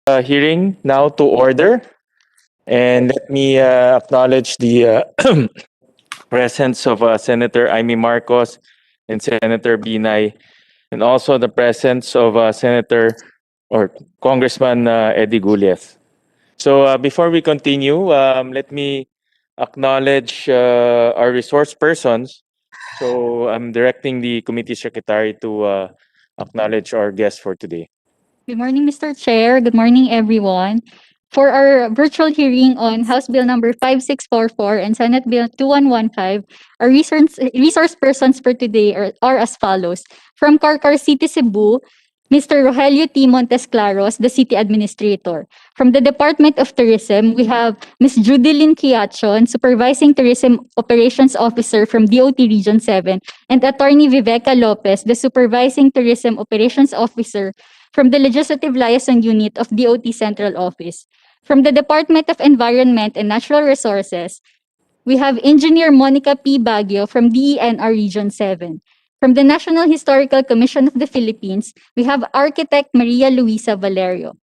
hearing now to order, and let me acknowledge the presence of Senator Amy Marcos and Senator Binay, and also the presence of Senator or Congressman Eddie Gulyas. So before we continue, let me acknowledge our resource persons. So I'm directing the committee secretary to acknowledge our guests for today. Good morning, Mr. Chair. Good morning, everyone. For our virtual hearing on House Bill number 5644 and Senate Bill 2115, our resource persons for today are as follows. From Carcar City, Cebu, Mr. Rogelio T. Montes Claros, the City Administrator. From the Department of Tourism, we have Ms. Judilyn Kiachon, Supervising Tourism Operations Officer from DOT Region 7, and Attorney Viveca Lopez, the Supervising Tourism Operations Officer from the Legislative Liaison Unit of DOT Central Office. From the Department of Environment and Natural Resources, we have Engineer Monica P. Baguio from DENR Region 7. From the National Historical Commission of the Philippines, we have Architect Maria Luisa Valerio.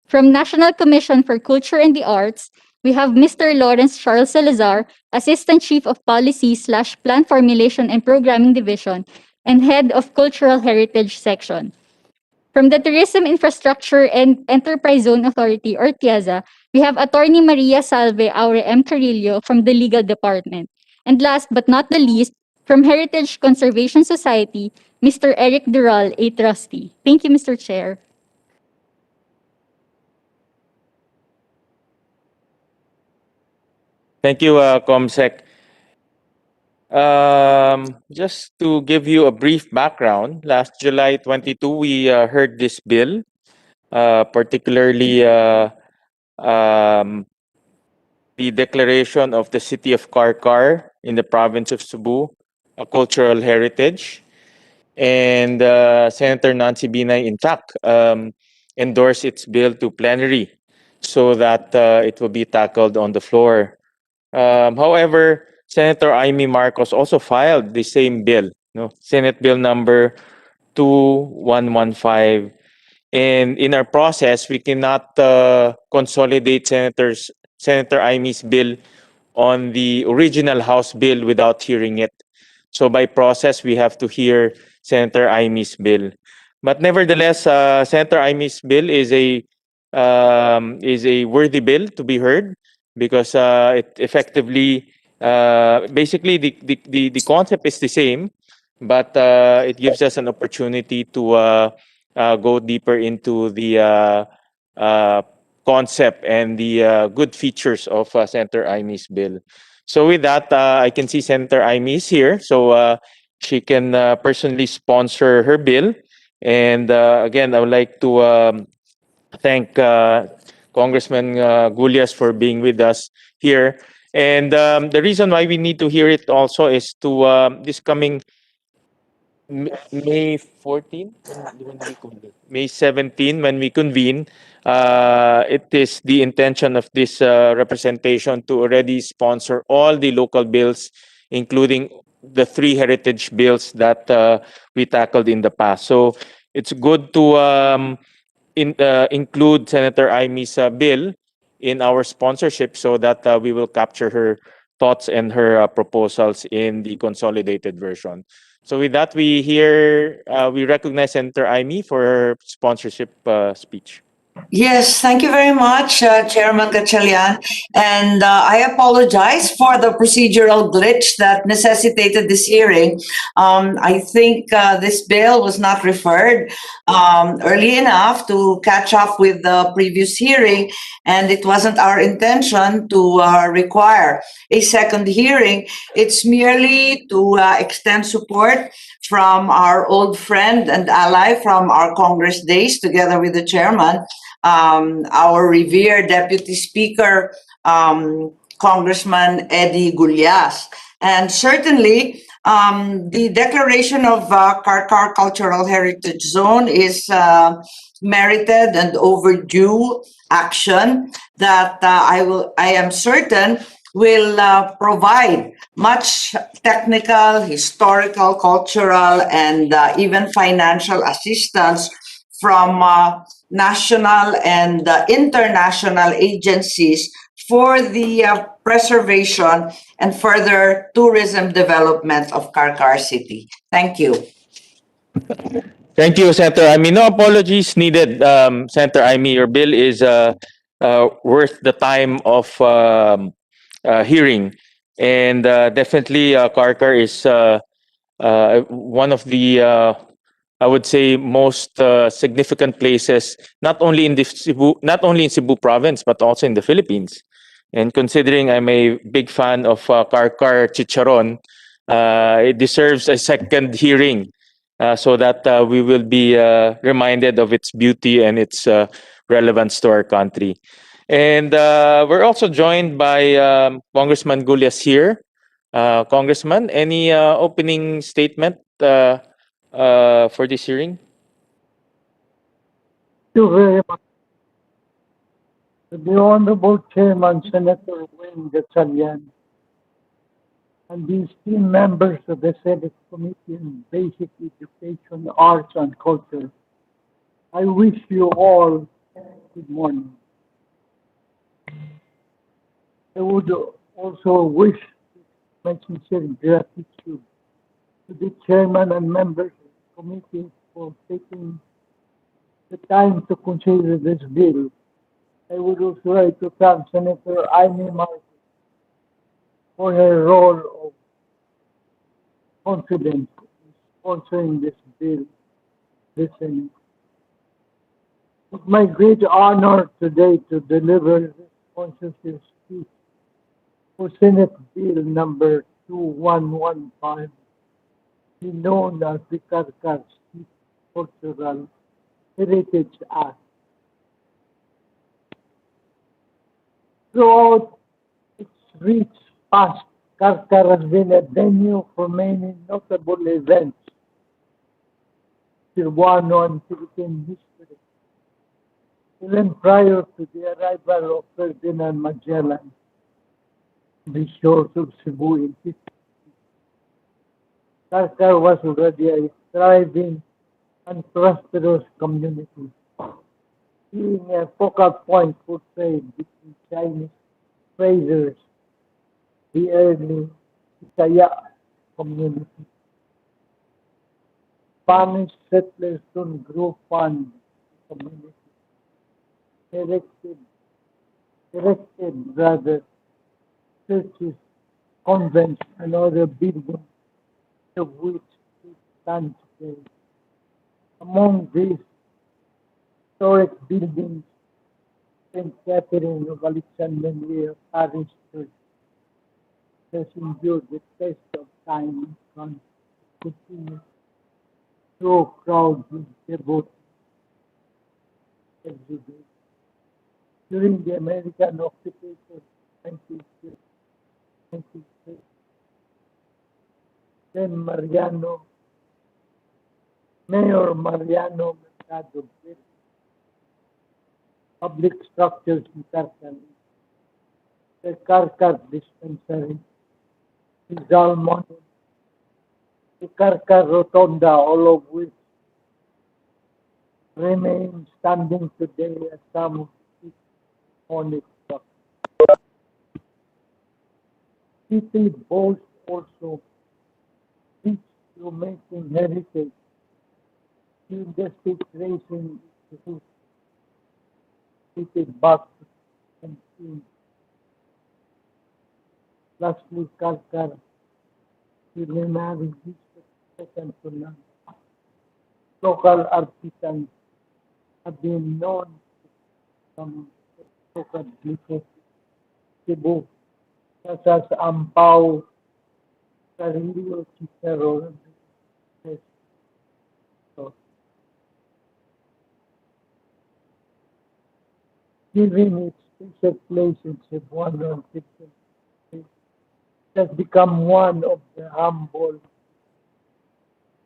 From National Commission for Culture and the Arts, we have Mr. Lawrence Charles Salazar, Assistant Chief of Policy/Plan Formulation and Programming Division, and Head of Cultural Heritage Section. From the Tourism Infrastructure and Enterprise Zone Authority, or TIAZA, we have Attorney Maria Salve Aure M. Carillo from the Legal Department. And last but not the least, from Heritage Conservation Society, Mr. Eric Dural, a trustee. Thank you, Mr. Chair. Thank you, Comsec. Just to give you a brief background, last July 22, we heard this bill, particularly the declaration of the city of Carcar in the province of Cebu, a cultural heritage. And Senator Nancy Binay, in fact, endorsed its bill to plenary so that it will be tackled on the floor. However, Senator Amy Marcos also filed the same bill, Senate Bill number 2115. And in our process, we cannot consolidate Senator Amy's bill on the original House bill without hearing it. So by process, we have to hear Senator Amy's bill. But nevertheless, Senator Amy's bill is a worthy bill to be heard because it effectively, basically, the concept is the same, but it gives us an opportunity to go deeper into the concept and the good features of Senator Amy's bill. So with that, I can see Senator Amy is here, so she can personally sponsor her bill. And again, I would like to thank Congressman Gulyas for being with us here. And the reason why we need to hear it also is to this coming May 14, May 17, when we convene, it is the intention of this representation to already sponsor all the local bills, including the 3 heritage bills that we tackled in the past. So it's good to include Senator Amy's bill in our sponsorship so that we will capture her thoughts and her proposals in the consolidated version. So with that, we recognize Senator Amy for her sponsorship speech. Yes, thank you very much, Chairman Gatchalian. And I apologize for the procedural glitch that necessitated this hearing. I think this bill was not referred early enough to catch up with the previous hearing, and it wasn't our intention to require a second hearing. It's merely to extend support from our old friend and ally from our Congress days, together with the chairman, our revered Deputy Speaker, Congressman Eddie Gulyas. And certainly, the declaration of Carcar Cultural Heritage Zone is merited and overdue action that I am certain will provide much technical, historical, cultural, and even financial assistance from national and international agencies for the preservation and further tourism development of Carcar City. Thank you. Thank you, Senator Amy. No apologies needed, Senator Amy. Your bill is worth the time of hearing. And definitely, Carcar is one of the, I would say, most significant places, not only in the Cebu, not only in Cebu province, but also in the Philippines. And considering I'm a big fan of Carcar Chicharon, it deserves a second hearing so that we will be reminded of its beauty and its relevance to our country. And we're also joined by Congressman Gulyas here. Congressman, any opening statement for this hearing? Thank you very much. To the Honorable Chairman, Senator Wayne Gatchalian, and the esteemed members of the Senate Committee on Basic Education, Arts, and Culture, I wish you all good morning. I would also wish my sincere gratitude to the Chairman and members of the committee for taking the time to consider this bill. I would also like to thank Senator Amy Marcos for her role of confidence in sponsoring this bill. Listen, it's my great honor today to deliver this sponsorship speech for Senate Bill number 2115, known as the Carcar State Cultural Heritage Act. Throughout its rich past, Carcar has been a venue for many notable events in Cebuano and Philippine history, even prior to the arrival of Ferdinand Magellan on the shores of Cebu in 15. Carcar was already a thriving and prosperous community, being a focal point for trade between Chinese traders, the early Bisaya community. Spanish settlers soon grew fond of the community, erected, erected rather churches, convents, and other buildings of which we stand today. Among these historic buildings, St. Catherine of Alexandria Parish Church has endured the test of time and continues to draw crowds of devotees every day. During the American occupation of 1960, then Mayor Mariano Mercado built public structures in Carcar, the Carcar Dispensary, the Zalmon, the Carcar Rotonda, all of which remain standing today as some of its iconic structures. City boasts also rich filmmaking heritage in the state racing institute, dated back to 17. Lastly, Carcar culinary district second to none. Local artisans have been known from local places, Cebu, such as Ampao, Carillo, Cicero, and so, given its special place in Cebuano and Philippine, it has become one of the humble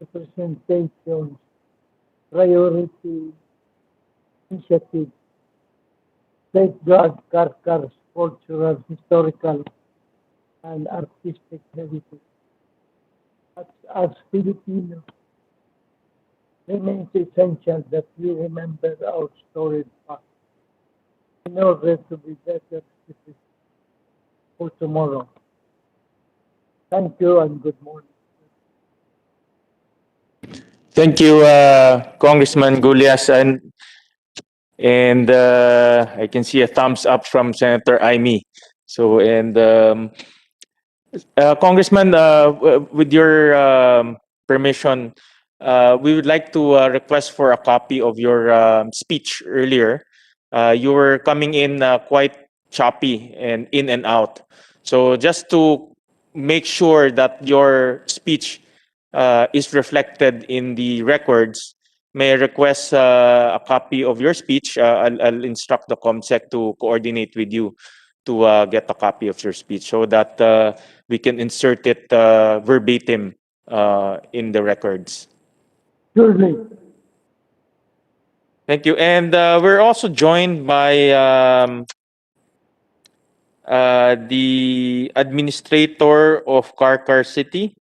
representations, priority initiatives, safeguard Carcar's cultural, historical, and artistic heritage. As Filipinos, remains essential that we remember our storied past in order to be better prepared for tomorrow. Thank you and good morning. Thank you, Congressman Gulyas, and I can see a thumbs up from Senator Aimee. So, and Congressman, with your permission, we would like to request for a copy of your speech earlier. You were coming in quite choppy and in and out. So just to make sure that your speech is reflected in the records, may I request a copy of your speech? I'll instruct the ComSec to coordinate with you to get a copy of your speech so that we can insert it verbatim in the records. Surely, Thank you. And we're also joined by the administrator of Carcar City,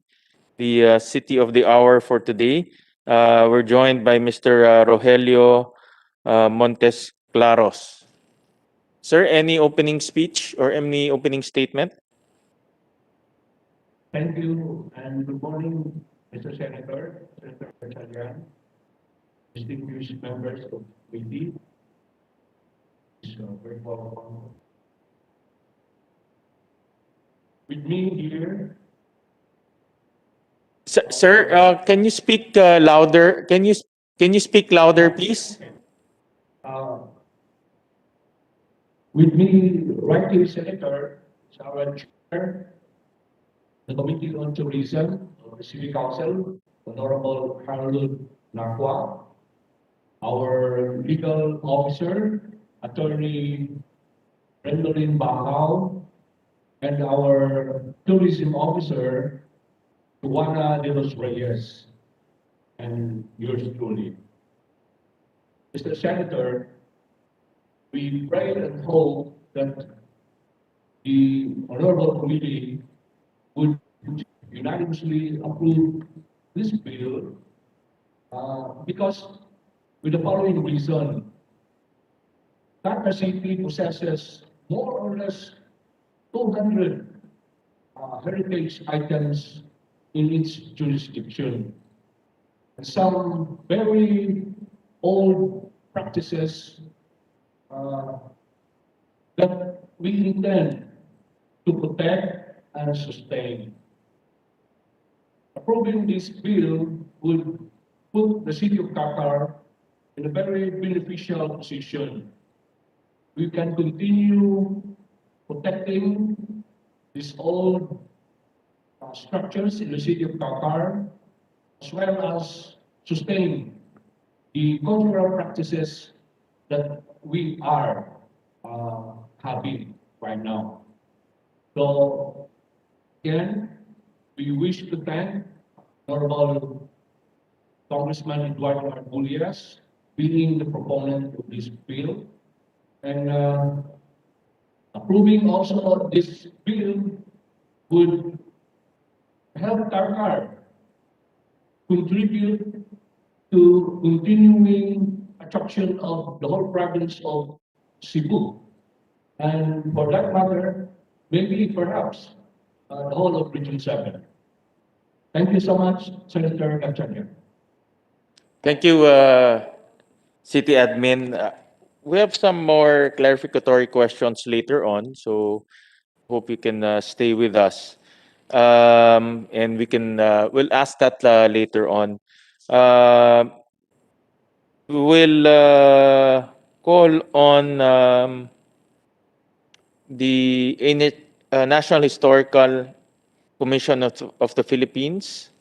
the city of the hour for today. We're joined by Mr. Rogelio Montes Claros. Sir, any opening speech or any opening statement? Thank you and good morning, Mr. Senator, Senator Chalian, distinguished members of the committee. It's very welcome. With me here, Sir, can you speak louder? Can you speak louder, please? uh, with me right here, Senator, is our chair, the Committee on Tourism of the City Council, Honorable Harold Nakwa, our legal officer, Attorney Rendolin Bacau, and our tourism officer, Juana de los Reyes, and yours truly. Mr. Senator, we pray and hope that the Honorable Committee would unanimously approve this bill because with the following reason, Carcar City possesses more or less 200 heritage items in its jurisdiction. And some very old practices that we intend to protect and sustain. Approving this bill would put the city of Carcar in a very beneficial position. We can continue protecting these old structures in the city of Carcar, as well as sustain the cultural practices that we are having right now. So, again, we wish to thank Honorable Congressman Eduardo Argulias, being the proponent of this bill, and approving also this bill would help Carcar contribute to continuing attraction of the whole province of Cebu. And for that matter, maybe perhaps the whole of Region 7. Thank you so much, Senator Gatchalian. Thank you, City Admin. We have some more clarificatory questions later on, so hope you can stay with us. And we'll ask that later on. We'll call on the National Historical Commission of the Philippines,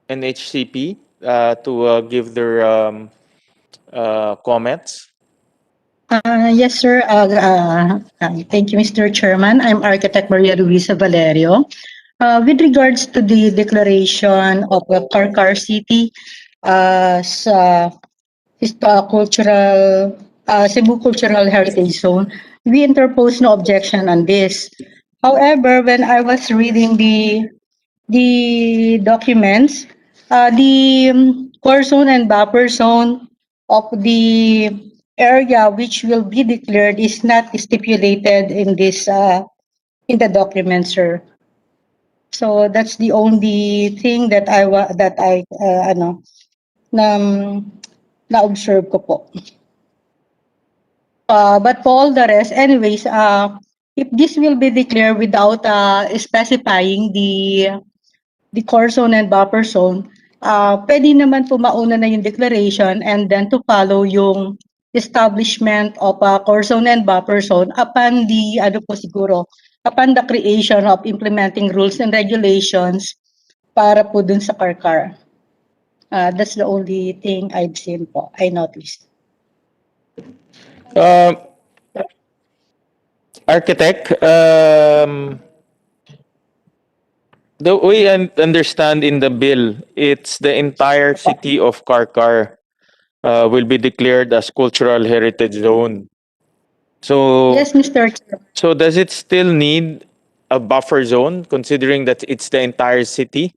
NHCP, to give their comments. Yes, sir. Thank you, Mr. Chairman. I'm Architect Maria Luisa Valerio. With regards to the declaration of Carcar City as cultural Cebu Cultural Heritage Zone, we interpose no objection on this. However, when I was reading the documents, The core zone and buffer zone of the area which will be declared is not stipulated in this in the document, sir. So that's the only thing that I na na-observe ko po. But for all the rest, anyways, if this will be declared without specifying the core zone and buffer zone, pwede naman po mauna na yung declaration and then to follow yung establishment of a core zone and buffer zone upon the, ano po siguro, upon the creation of implementing rules and regulations para po dun sa Carcar. That's the only thing I've seen po, I noticed. Architect, the way I understand in the bill, it's the entire city of Carcar will be declared as cultural heritage zone. So, Yes, Mr. Chair. so does it still need a buffer zone, considering that it's the entire city?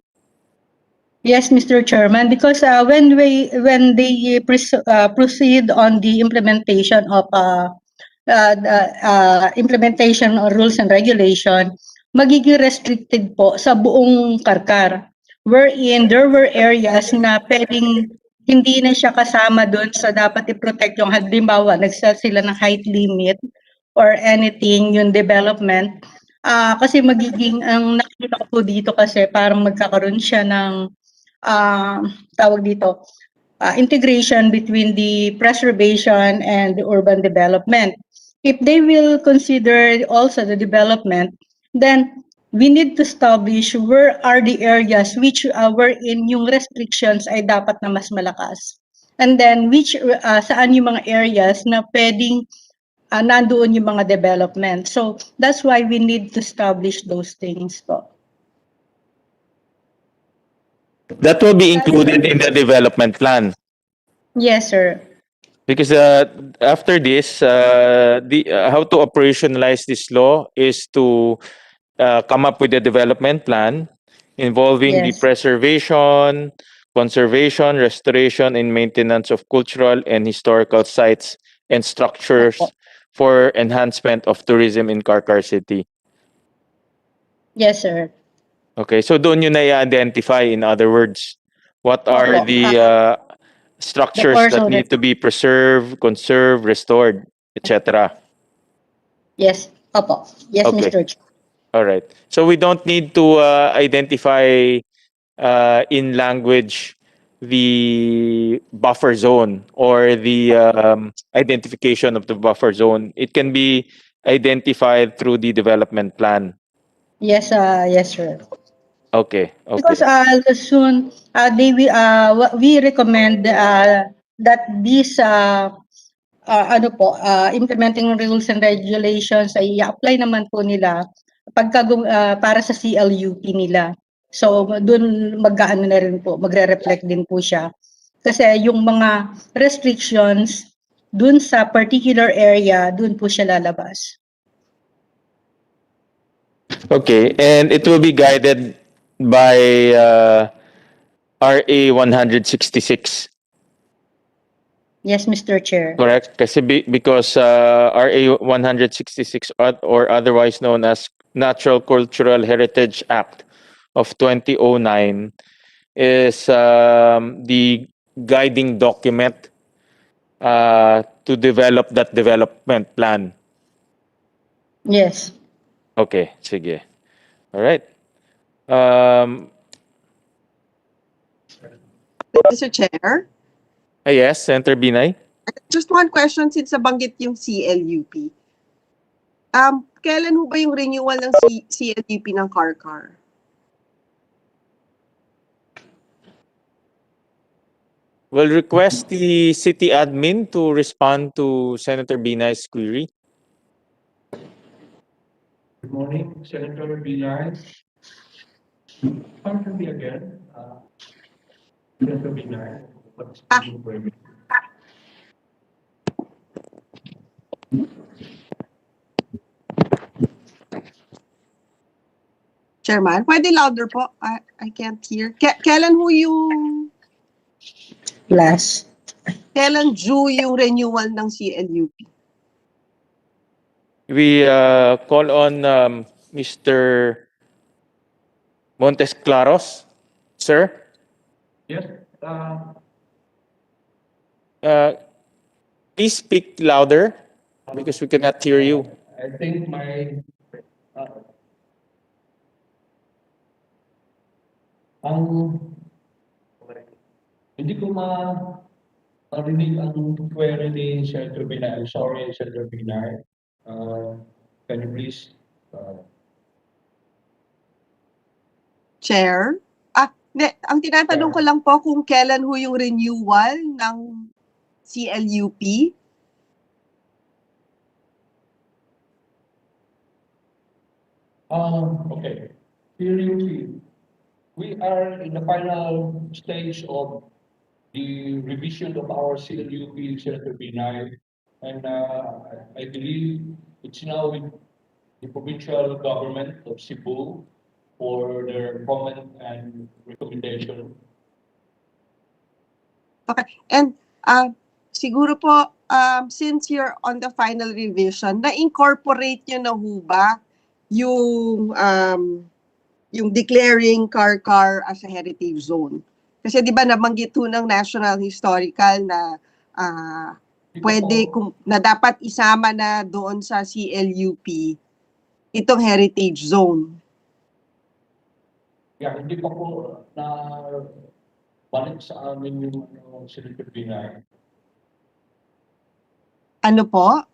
Yes, Mr. Chairman, because when they proceed on the implementation of implementation of rules and regulation, magiging restricted po sa buong Karkar, wherein there were areas na pwedeng hindi na siya kasama doon sa dapat i-protect yung halimbawa nagset sila ng height limit or anything yung development. Kasi magiging ang nakikita ko po dito kasi parang magkakaroon siya ng tawag dito, integration between the preservation and the urban development. If they will consider also the development, then we need to establish where are the areas which wherein yung restrictions ay dapat na mas malakas. And then which saan yung mga areas na pwedeng nandoon yung mga development. So that's why we need to establish those things po. That will be included in the development plan. Yes, sir. Because after this, how to operationalize this law is to come up with a development plan involving the Yes. preservation, conservation, restoration, and maintenance of cultural and historical sites and structures Opo. for enhancement of tourism in Carcar City. Yes, sir. Okay, so doon yun na-identify, in other words, what are Opo. the structures core that zone. need to be preserved, conserved, restored, etc. Yes. Opo. Yes, Okay. Mr. Chair. All right. So we don't need to identify in language the buffer zone or the identification of the buffer zone. It can be identified through the development plan. Yes, yes, sir. Okay. Okay. Because soon we recommend that this ano po implementing rules and regulations ay i-apply naman po nila pagka para sa CLUP nila. So doon mag-aano na rin po, magre-reflect din po siya. Kasi yung mga restrictions doon sa particular area, doon po siya lalabas. Okay, and it will be guided by RA 166, Yes, Mr. Chair. correct? Kasi because RA 166 or otherwise known as Natural Cultural Heritage Act of 2009 is the guiding document to develop that development plan. Yes. Okay, sige. All right. Mr. Chair, Yes, Senator Binay. just one question since nabanggit yung CLUP. Kailan ho ba yung renewal ng CLUP ng Carcar? We'll request the city admin to respond to Senator Binay's query. Good morning, Senator Binay. Come to me again. Senator Binay. Chairman, pwede louder po. I can't hear. Kailan ho yung Last. Kailan due yung renewal ng CLUP? We call on Mr. Montes Claros, sir. Yes. Uh, please speak louder because we cannot hear you. I think my ang hindi ko marinig ang query ni Senator Binay. Sorry, Senator Binay. Can you please Chair? Ang tinatanong ko lang po kung kailan ho yung renewal ng CLUP. Okay. CLUP. We are in the final stage of the revision of our CLUP, Senator Binay, and I believe it's now with the provincial government of Cebu for their comment and recommendation. Okay. And siguro po, since you're on the final revision, na-incorporate nyo na ho ba yung declaring Carcar as a heritage zone? Kasi di ba nabanggit ho ng National Historical na na dapat isama na doon sa CLUP itong heritage zone. Yeah, hindi pa po na balik sa amin yung Senator Binay. Ano po?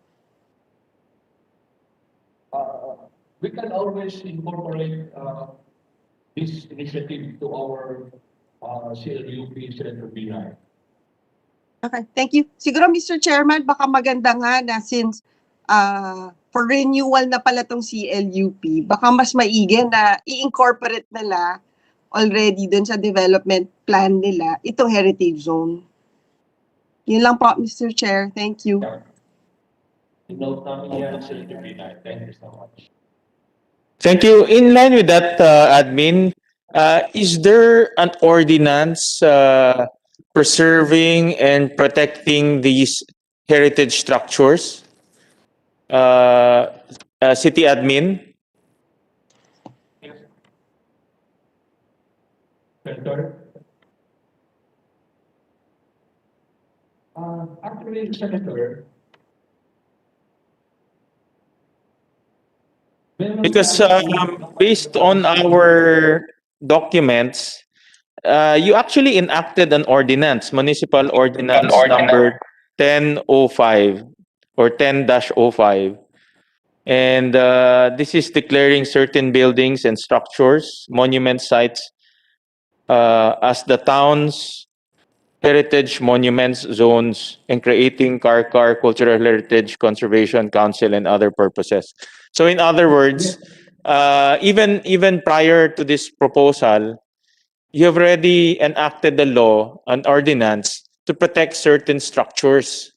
We can always incorporate this initiative to our CLUP, Senator Binay. Okay, thank you. Siguro, Mr. Chairman, baka maganda nga na since for renewal na pala tong CLUP, baka mas maigi na i-incorporate nila already dun sa development plan nila itong heritage zone. Yun lang po, Mr. Chair. Thank you. Note namin yan, Senator Binay. Thank you so much. Thank you. In line with that, admin, is there an ordinance preserving and protecting these heritage structures? City admin? Senator? Actually, Senator, Because based on our documents, you actually enacted an ordinance, municipal ordinance number 1005 or 10-05. And this is declaring certain buildings and structures, monument sites, as the town's heritage monuments zones and creating Carcar Cultural Heritage Conservation Council and other purposes. So in other words, even prior to this proposal, you have already enacted the law, an ordinance, to protect certain structures.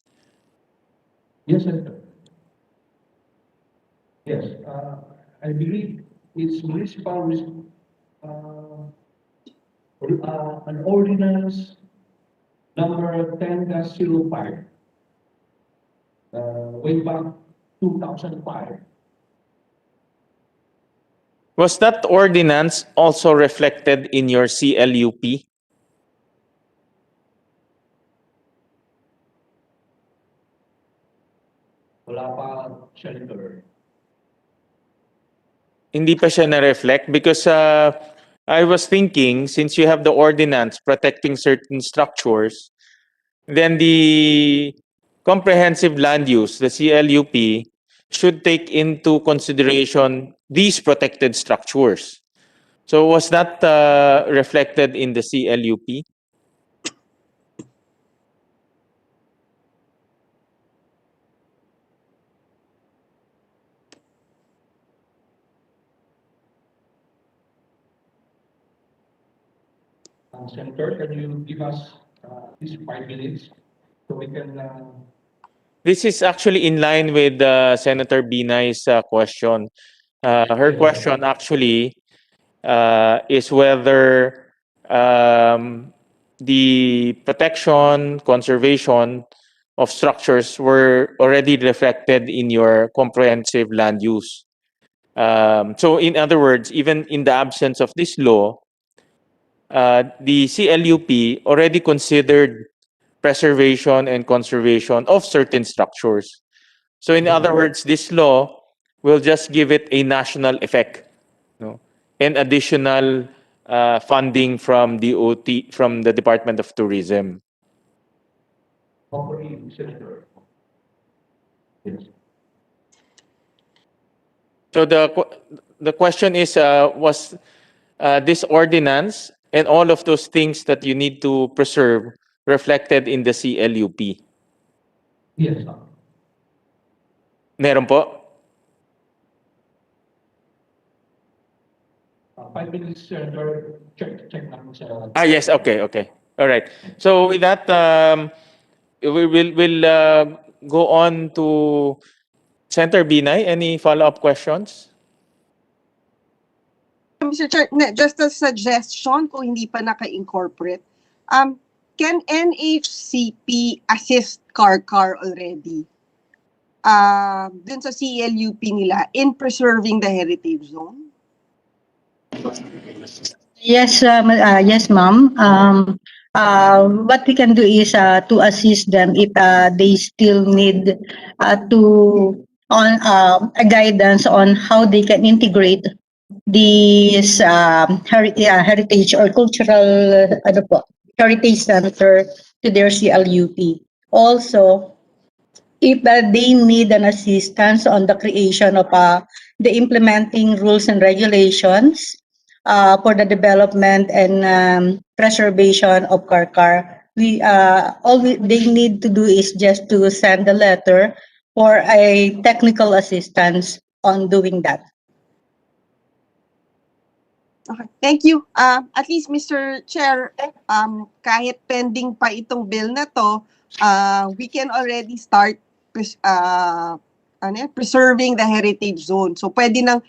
yes, Senator. Yes, I believe it's municipal an ordinance number 10-05, way back 2005. Was that ordinance also reflected in your CLUP? Wala pa, Senator. Hindi pa siya na-reflect because I was thinking, since you have the ordinance protecting certain structures, then the comprehensive land use, the CLUP, should take into consideration these protected structures. So was that reflected in the CLUP? Senator, can you give us these 5 minutes so we can This is actually in line with Senator Binay's question. Her question actually is whether the protection, conservation of structures were already reflected in your comprehensive land use. So, in other words, even in the absence of this law, the CLUP already considered preservation and conservation of certain structures. So, in other words, this law will just give it a national effect, no? And additional funding from DOT, from the Department of Tourism. Hopefully, Senator. Yes. So the question is, was this ordinance and all of those things that you need to preserve reflected in the CLUP? Yes. Meron po? 5 minutes, Senator. Check namin sa... Yes, okay, okay. All right. So with that, we'll go on to Senator Binay. Any follow-up questions? Mr. Chair, just a suggestion kung hindi pa naka-incorporate. Can NHCP assist Carcar already? Dun sa CLUP nila in preserving the heritage zone? Yes, yes, ma'am. What we can do is to assist them if they still need to on a guidance on how they can integrate this heritage or cultural heritage center to their CLUP. Also, if they need an assistance on the creation of the implementing rules and regulations for the development and preservation of Carcar, they need to do is just to send a letter for a technical assistance on doing that. Okay, thank you. At least, Mr. Chair, kahit pending pa itong bill na to, we can already start preserving the heritage zone. So pwede na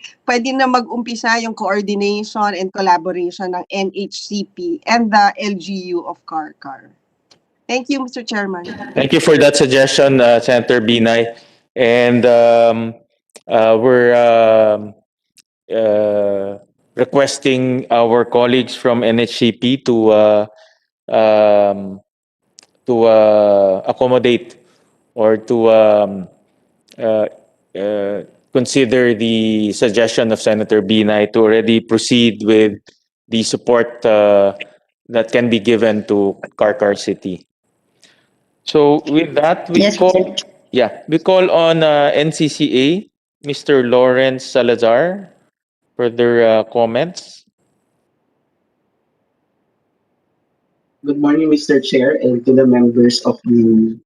mag-umpisa yung coordination and collaboration ng NHCP and the LGU of Carcar. Thank you, Mr. Chairman. Thank you for that suggestion, Senator Binay. And we're requesting our colleagues from NHCP to accommodate or to consider the suggestion of Senator Binay to already proceed with the support that can be given to Carcar City. So with that, Yes, we call on NCCA, Mr. Lawrence Salazar, for their comments. Good morning, Mr. Chair, and to the members of the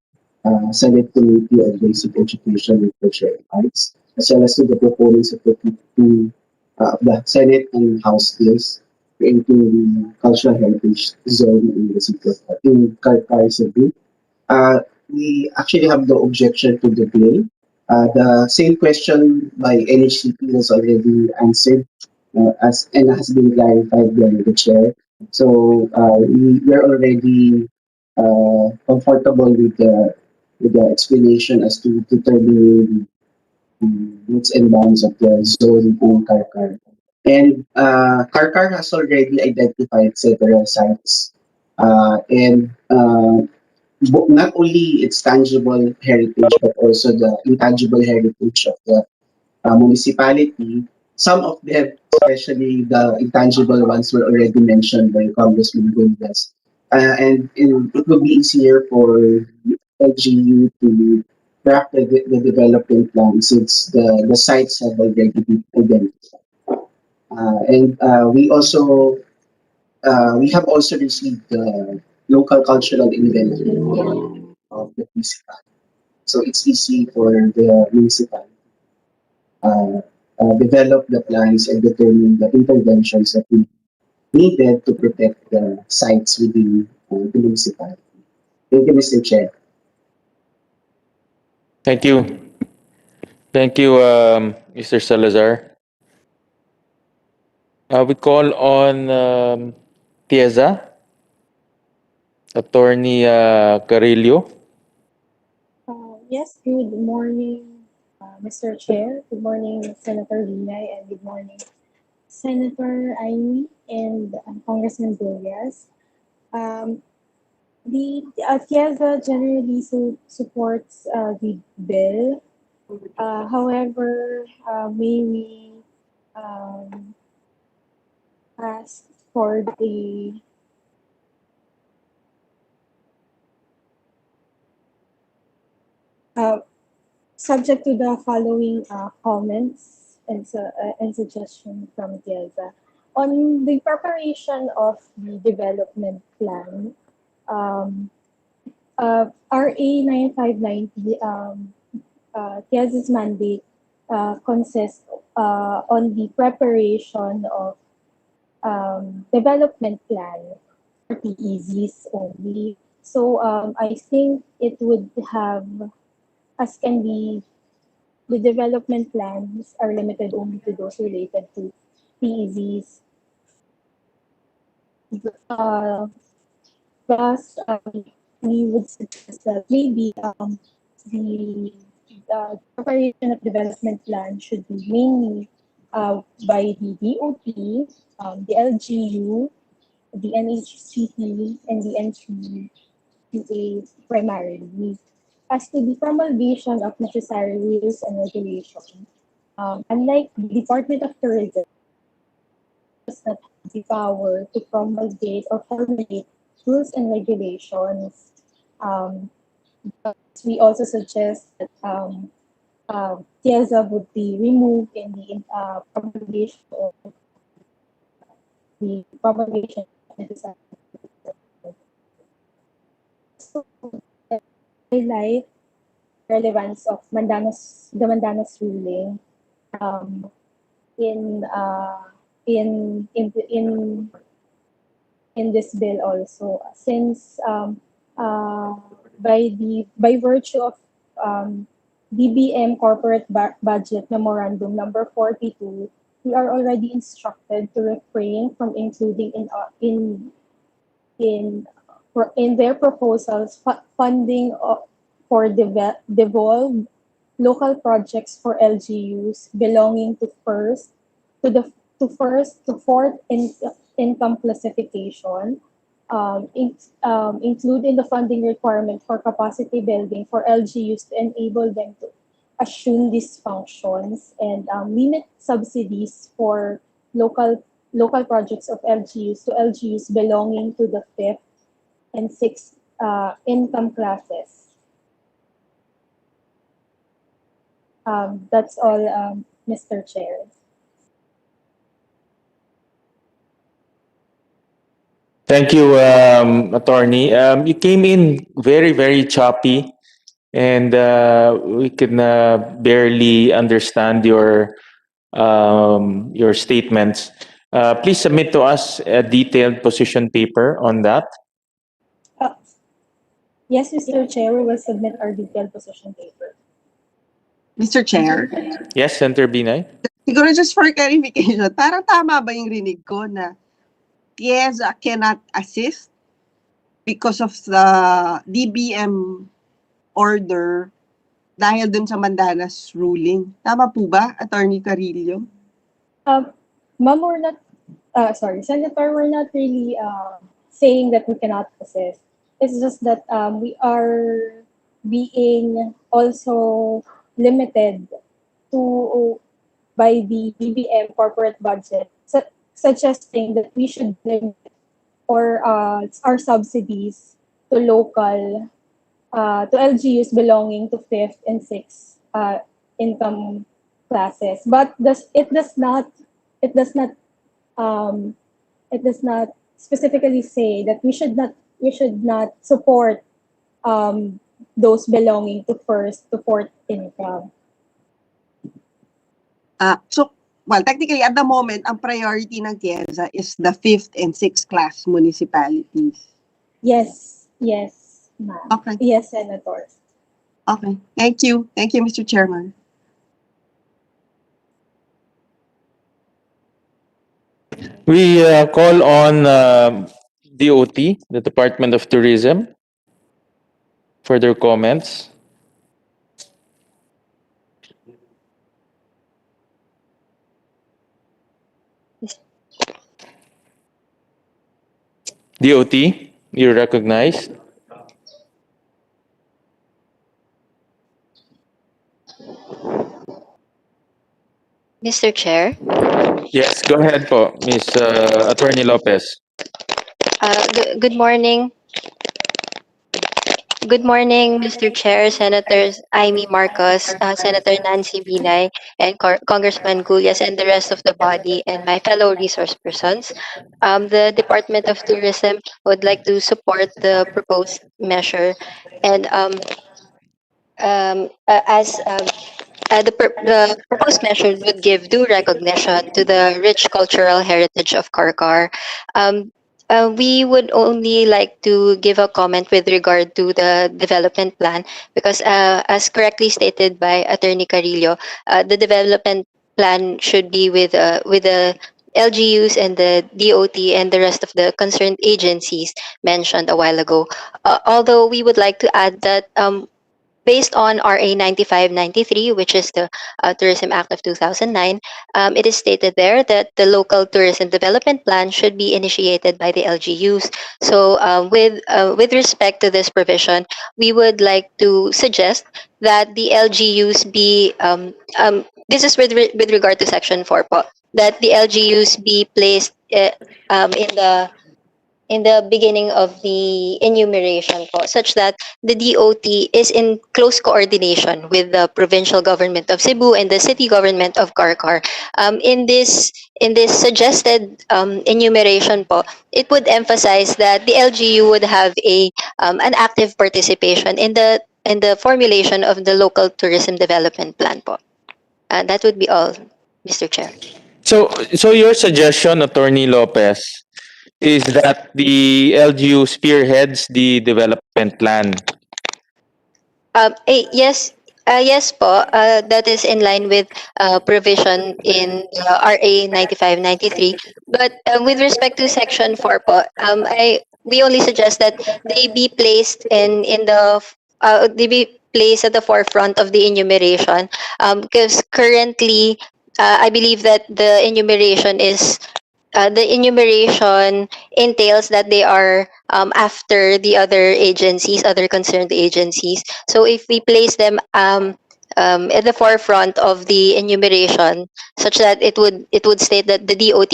Senate Committee on Basic Education and Culture and Arts, as well as to the proponents of the Senate and House bills creating the cultural heritage zone in the city of in Carcar City. We actually have no objection to the bill. The same question by NHCP was already answered as and has been clarified by the chair. So we're already comfortable with the explanation as to determining the roots and bounds of the zone in Carcar. And Carcar has already identified several sites. Not only its tangible heritage, but also the intangible heritage of the municipality. Some of them, especially the intangible ones, were already mentioned by Congressman Gundas. It will be easier for LGU to craft the development plan since the sites have already been identified. We have also received the local cultural inventory of the municipality. So it's easy for the municipality develop the plans and determine the interventions that we needed to protect the sites within the municipality. Thank you, Mr. Chair. Thank you. Thank you, Mr. Salazar. We call on Tieza. Attorney Carillo. Yes, good morning, Mr. Chair. Good morning, Senator Binay, and good morning, Senator Aimee and Congressman Villas. Um, the Tiaga generally supports the bill. However, may we um, ask for the uh, subject to the following comments and suggestion from Tiaga. On the preparation of the development plan, um, RA 9590, Tiaza's mandate consists on the preparation of development plan for PEZs only. So I think it would have, as can be, the development plans are limited only to those related to PEZs. Uh, Thus, we would suggest that maybe the preparation of development plan should be mainly by the DOT, the LGU, the NHCP, and the NCUA primarily. As to the promulgation of necessary rules and regulations, unlike the Department of Tourism, does not have the power to promulgate or formulate rules and regulations. Um, but we also suggest that TIEZA would be removed in the promulgation of necessary. So, highlight relevance of the Mandanos ruling um, in uh, in in this bill also, since uh, by virtue of DBM corporate budget memorandum number 42, we are already instructed to refrain from including in in their proposals funding for devolved local projects for LGUs belonging to first to fourth income classification, include in the funding requirement for capacity building for LGUs to enable them to assume these functions, and limit subsidies for local projects of LGUs to LGUs belonging to the fifth and sixth income classes. That's all, Mr. Chair. Thank you, Attorney. You came in very, very choppy, and we can barely understand your statements. Please submit to us a detailed position paper on that. Uh, yes, Mr. Chair, we will submit our detailed position paper. Mr. Chair, Yes, Senator Binay? siguro just for clarification, parang tama ba yung rinig ko na TIEZA cannot assist because of the DBM order dahil dun sa Mandanas ruling? Tama po ba, Attorney Carillo? Ma'am, Senator, we're not really saying that we cannot assist. It's just that we are being also limited to by the BBM corporate budget, suggesting that we should limit our subsidies to local to LGUs belonging to fifth and sixth income classes. But it does not um, it does not specifically say that we should not support those belonging to first to fourth income. Well, technically, at the moment, ang priority ng TIEZA is the fifth and sixth class municipalities. Yes, ma'am. Okay. Yes, Senator. Okay. Thank you. Thank you, Mr. Chairman. We call on DOT, the Department of Tourism. Further comments? DOT, you recognize? Mr. Chair, Yes, go ahead po, Miss Attorney Lopez. good morning. Good morning, Mr. Chair, Senators Amy Marcos, Senator Nancy Binay, and Congressman Gullias, and the rest of the body, and my fellow resource persons. The Department of Tourism would like to support the proposed measure, and as the proposed measure would give due recognition to the rich cultural heritage of Karkar. We would only like to give a comment with regard to the development plan because, as correctly stated by Attorney Carillo, the development plan should be with the LGUs and the DOT and the rest of the concerned agencies mentioned a while ago. Although we would like to add that based on RA 9593, which is the Tourism Act of 2009, it is stated there that the local tourism development plan should be initiated by the LGUs. So, with respect to this provision, we would like to suggest that the LGUs be this is with regard to Section 4 po, that the LGUs be placed in the beginning of the enumeration po, such that the DOT is in close coordination with the provincial government of Cebu and the city government of Carcar. In this suggested enumeration po, it would emphasize that the LGU would have an active participation in the formulation of the local tourism development plan po. That would be all, Mr. Chair. So your suggestion, Attorney Lopez, is that the LGU spearheads the development plan. Yes po. That is in line with provision in RA 9593. But with respect to Section 4 po, we only suggest that they be placed they be placed at the forefront of the enumeration because currently I believe that the enumeration entails that they are after the other concerned agencies. So if we place them at the forefront of the enumeration, such that it would state that the DOT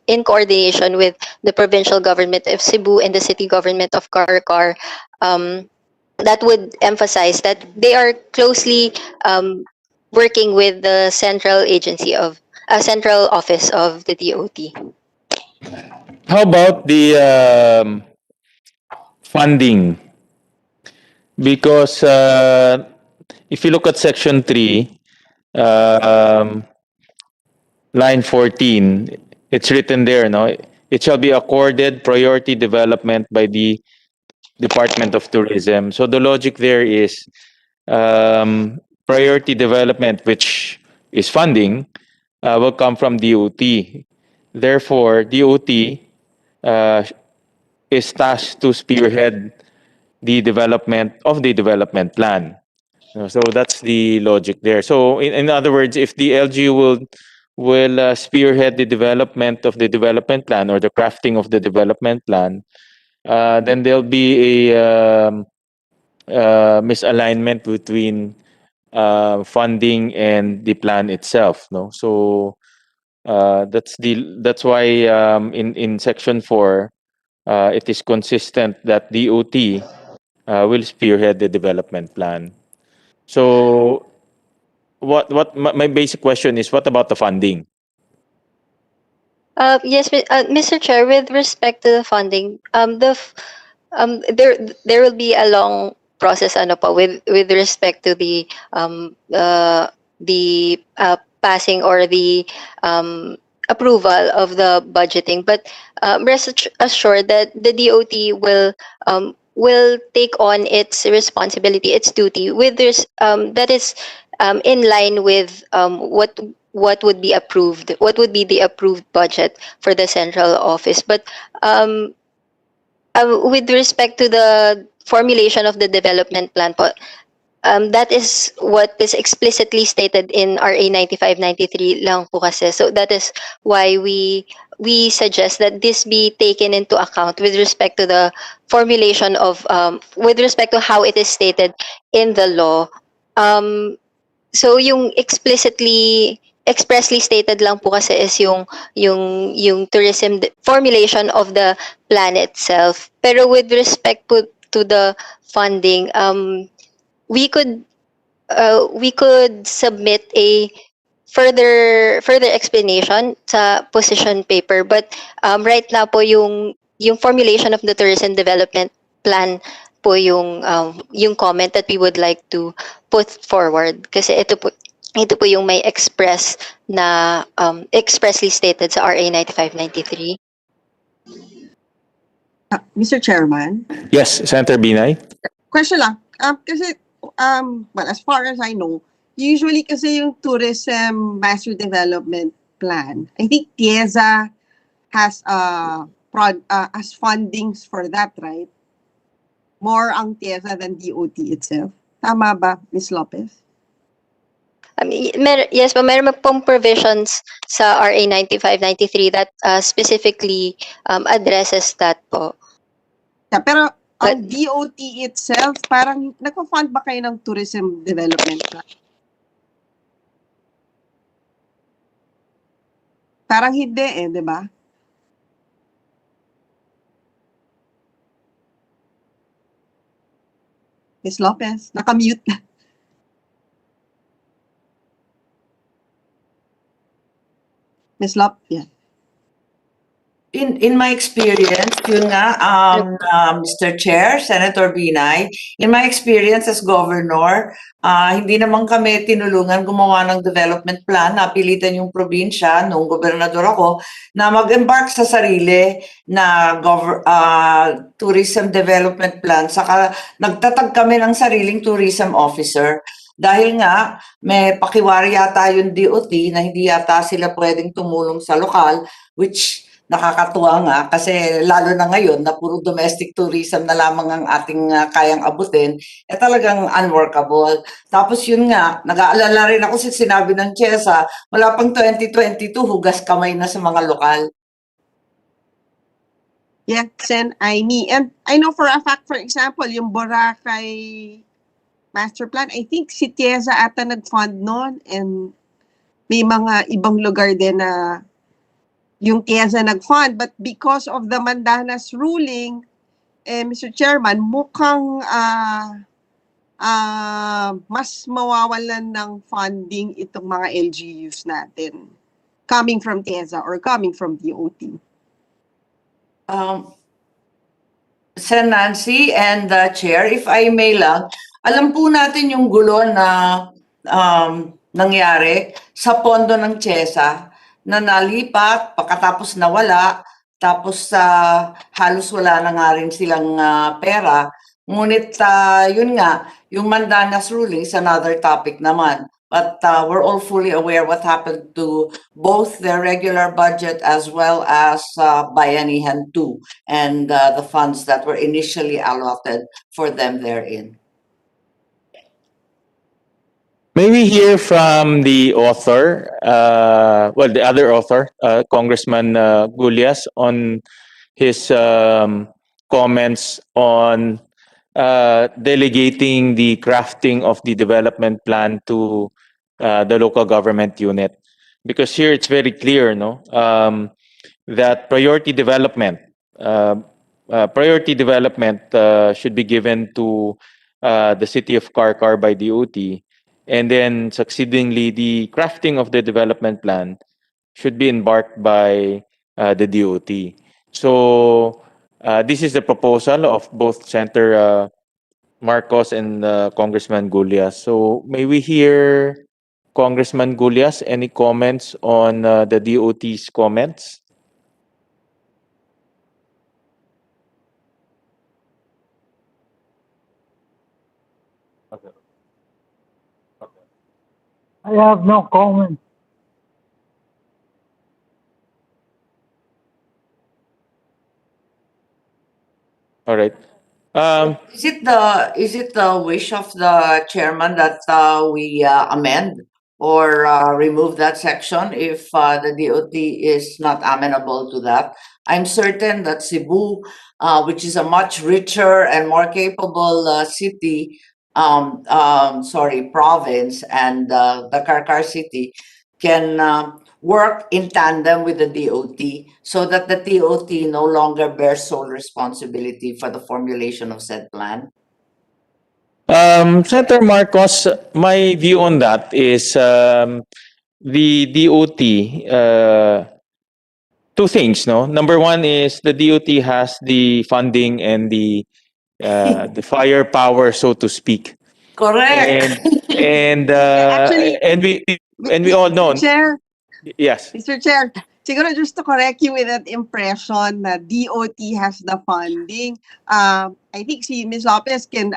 in coordination with the provincial government of Cebu and the city government of Carcar, that would emphasize that they are closely working with the central office of the DOT. How about the funding? Because if you look at Section 3, line 14, it's written there, no? It shall be accorded priority development by the Department of Tourism. So the logic there is priority development, which is funding, will come from DOT. Therefore, DOT is tasked to spearhead the development of the development plan. So that's the logic there. So in other words, if the LG will spearhead the development of the development plan or the crafting of the development plan, then there'll be a misalignment between funding and the plan itself. No, so that's why in Section 4 it is consistent that DOT will spearhead the development plan. So what my basic question is, what about the funding? Yes, Mr. Chair, with respect to the funding, there will be a long process ano po with respect to the passing or the approval of the budgeting. But rest assured that the DOT will take on its responsibility, its duty with this that is in line with what would be approved, what would be the approved budget for the central office. But With respect to the formulation of the development plan po, that is what is explicitly stated in RA 9593 lang po kasi. So that is why we suggest that this be taken into account with respect to the formulation of with respect to how it is stated in the law. So yung expressly stated lang po kasi is yung tourism formulation of the plan itself. Pero with respect to the funding, we could submit a further explanation sa position paper, but right now po yung formulation of the tourism development plan po yung comment that we would like to put forward kasi ito po yung may expressly stated sa RA 9593. Mr. Chairman, Yes, Senator Binay. question lang. Kasi, well, as far as I know, usually kasi yung tourism master development plan, I think TIEZA has has fundings for that, right? More ang TIEZA than DOT itself. Tama ba, Ms. Lopez? Yes po, meron pong provisions sa RA 9593 that specifically addresses that po. Yeah, pero ang DOT itself, parang nagpa-fund ba kayo ng tourism development plan? Parang hindi di ba? Ms. Lopez, nakamute na. Ms. Lopez, yeah. In my experience, yun nga, Mr. Chair, Senator Binay, in my experience as governor, hindi naman kami tinulungan gumawa ng development plan. Napilitan yung probinsya, nung gobernador ako, na mag-embark sa sarili na tourism development plan. Saka nagtatag kami ng sariling tourism officer. Dahil nga, may pakiwari yata yung DOT na hindi yata sila pwedeng tumulong sa lokal, which nakakatuwa nga kasi lalo na ngayon na puro domestic tourism na lamang ang ating kayang abutin, talagang unworkable. Tapos yun nga, nag-aalala rin ako sa sinabi ng Chesa, wala pang 2022, hugas kamay na sa mga lokal. Yeah, Sen Aimee. And I know for a fact, for example, yung Boracay master plan, I think si TIEZA ata nag-fund nun and may mga ibang lugar din na yung TIEZA nag-fund. But because of the Mandanas ruling, Mr. Chairman, mukhang mas mawawalan ng funding itong mga LGUs natin coming from TIEZA or coming from DOT. Sen Nancy and Chair, if I may lang, alam po natin yung gulo na nangyari sa pondo ng Chesa na nalipat, pagkatapos nawala, tapos halos wala na nga rin silang pera. Ngunit yun nga, yung Mandanas ruling is another topic naman. But we're all fully aware what happened to both their regular budget as well as Bayanihan 2 and the funds that were initially allotted for them therein. May we hear from the author, the other author, Congressman Gulyas, on his comments on delegating the crafting of the development plan to the local government unit? Because here it's very clear, no, that priority development should be given to the city of Carcar by DOT. And then succeedingly, the crafting of the development plan should be embarked by the DOT. So this is the proposal of both Senator Marcos and Congressman Gulyas. So may we hear Congressman Gulyas, any comments on the DOT's comments? I have no comment. All right. Is it the wish of the chairman that we amend or remove that section if the DOT is not amenable to that? I'm certain that Cebu, which is a much richer and more capable city, province, and the Carcar city can work in tandem with the DOT so that the DOT no longer bears sole responsibility for the formulation of said plan? Senator Marcos, my view on that is the DOT. Two things, no. Number one is the DOT has the funding and the firepower, so to speak, Correct. Actually, and we all know. Chair, Yes. Mr. Chair, siguro just to correct you with that impression na DOT has the funding, I think si Ms. Lopez can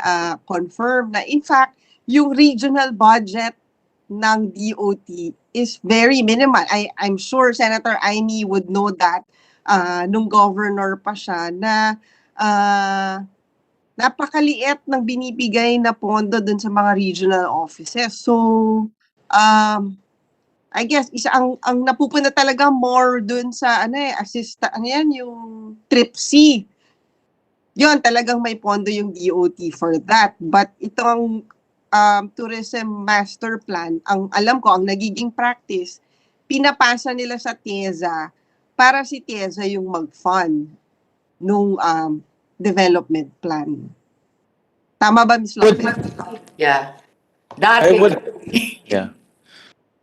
confirm na in fact, yung regional budget ng DOT is very minimal. I'm sure Senator Aimee would know that nung governor pa siya na napakaliit ng binibigay na pondo dun sa mga regional offices. So, I guess isa ang napupunta talaga more dun sa yung Trip C. Yun, talagang may pondo yung DOT for that. But itong tourism master plan, ang alam ko, ang nagiging practice, pinapasa nila sa TIEZA para si TIEZA yung mag-fund nung development plan. Tama ba, Ms. Lopez? Yeah. That I would, yeah.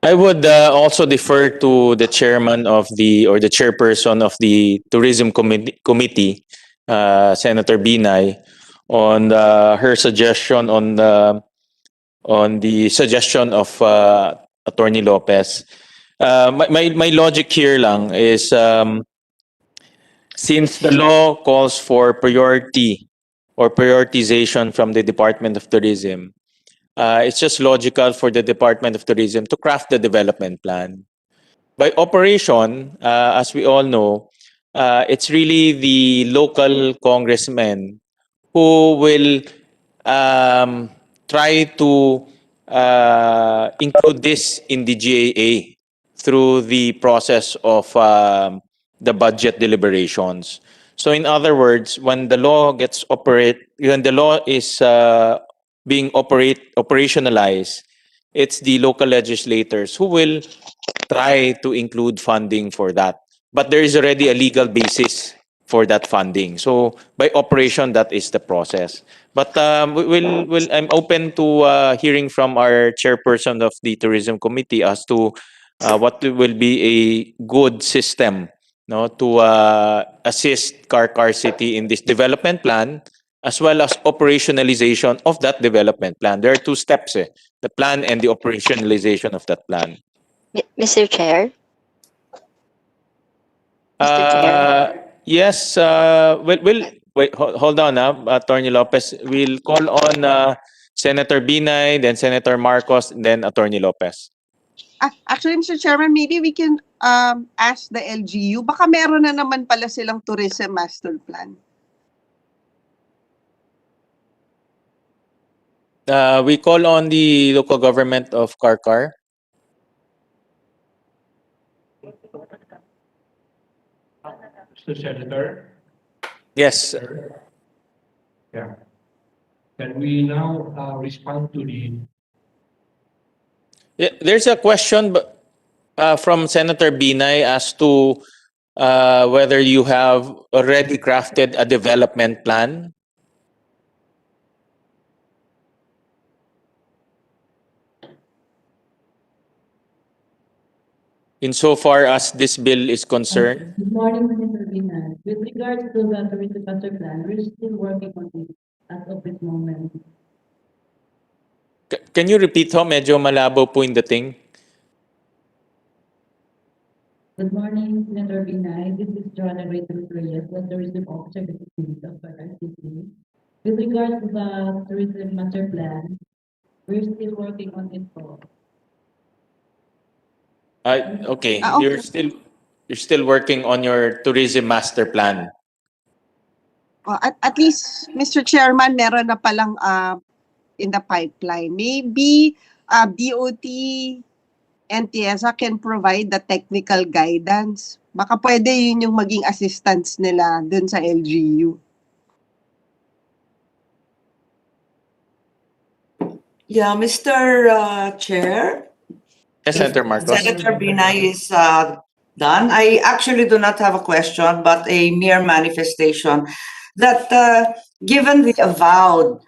I would also defer to the chairman of the chairperson of the tourism committee, Senator Binay, on her suggestion on the suggestion of Attorney Lopez. My logic here lang is since the law calls for priority or prioritization from the Department of Tourism, it's just logical for the Department of Tourism to craft the development plan. By operation, as we all know, it's really the local congressmen who will try to include this in the GAA through the process of the budget deliberations. So, in other words, when the law when the law is being operationalized, it's the local legislators who will try to include funding for that. But there is already a legal basis for that funding. So by operation, that is the process. But I'm open to hearing from our chairperson of the tourism committee as to what will be a good system, no, to assist Carcar City in this development plan as well as operationalization of that development plan. There are two steps, the plan and the operationalization of that plan. Mr. Chair? Mr. Chair? Yes, we'll wait, hold on, Attorney Lopez. We'll call on Senator Binay, then Senator Marcos, then Attorney Lopez. Actually, Mr. Chairman, maybe we can ask the LGU. Baka meron na naman pala silang tourism master plan. We call on the local government of Carcar. Mr. Senator? Yes. Yeah. Can we now respond to the... Yeah, there's a question from Senator Binay as to whether you have already crafted a development plan. Insofar as this bill is concerned. Good morning, Senator Binay. With regards to the tourism master plan, we're still working on it as of this moment. Can you repeat ho? Medyo malabo po yung dating. Good morning, Senator Binay. This is Joanna Rachel Reyes, the tourism officer of Carcar City. With regards to the tourism master plan, we're still working on it. Okay, you're still working on your tourism master plan. At least, Mr. Chairman, meron na palang in the pipeline. Maybe DOT and TIESA can provide the technical guidance. Baka pwede yun yung maging assistance nila dun sa LGU. Yeah, Mr. Chair. Yes, Senator Marcos. Senator Binay is done. I actually do not have a question, but a mere manifestation that given the avowed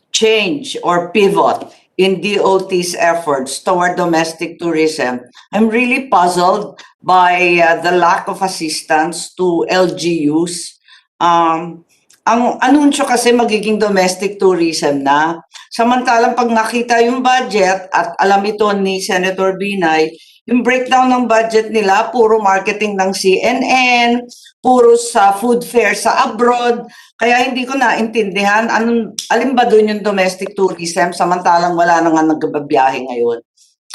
change or pivot in DOT's efforts toward domestic tourism, I'm really puzzled by the lack of assistance to LGUs. Ang anunsyo kasi magiging domestic tourism na. Samantalang pag nakita yung budget, at alam ito ni Senator Binay, yung breakdown ng budget nila, puro marketing ng CNN, puro sa food fair sa abroad. Kaya hindi ko naintindihan alin ba doon yung domestic tourism samantalang wala na nga nagbabiyahe ngayon.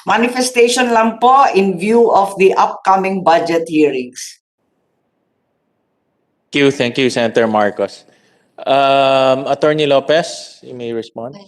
Manifestation lang po in view of the upcoming budget hearings. Thank you, Senator Marcos. Attorney Lopez, you may respond.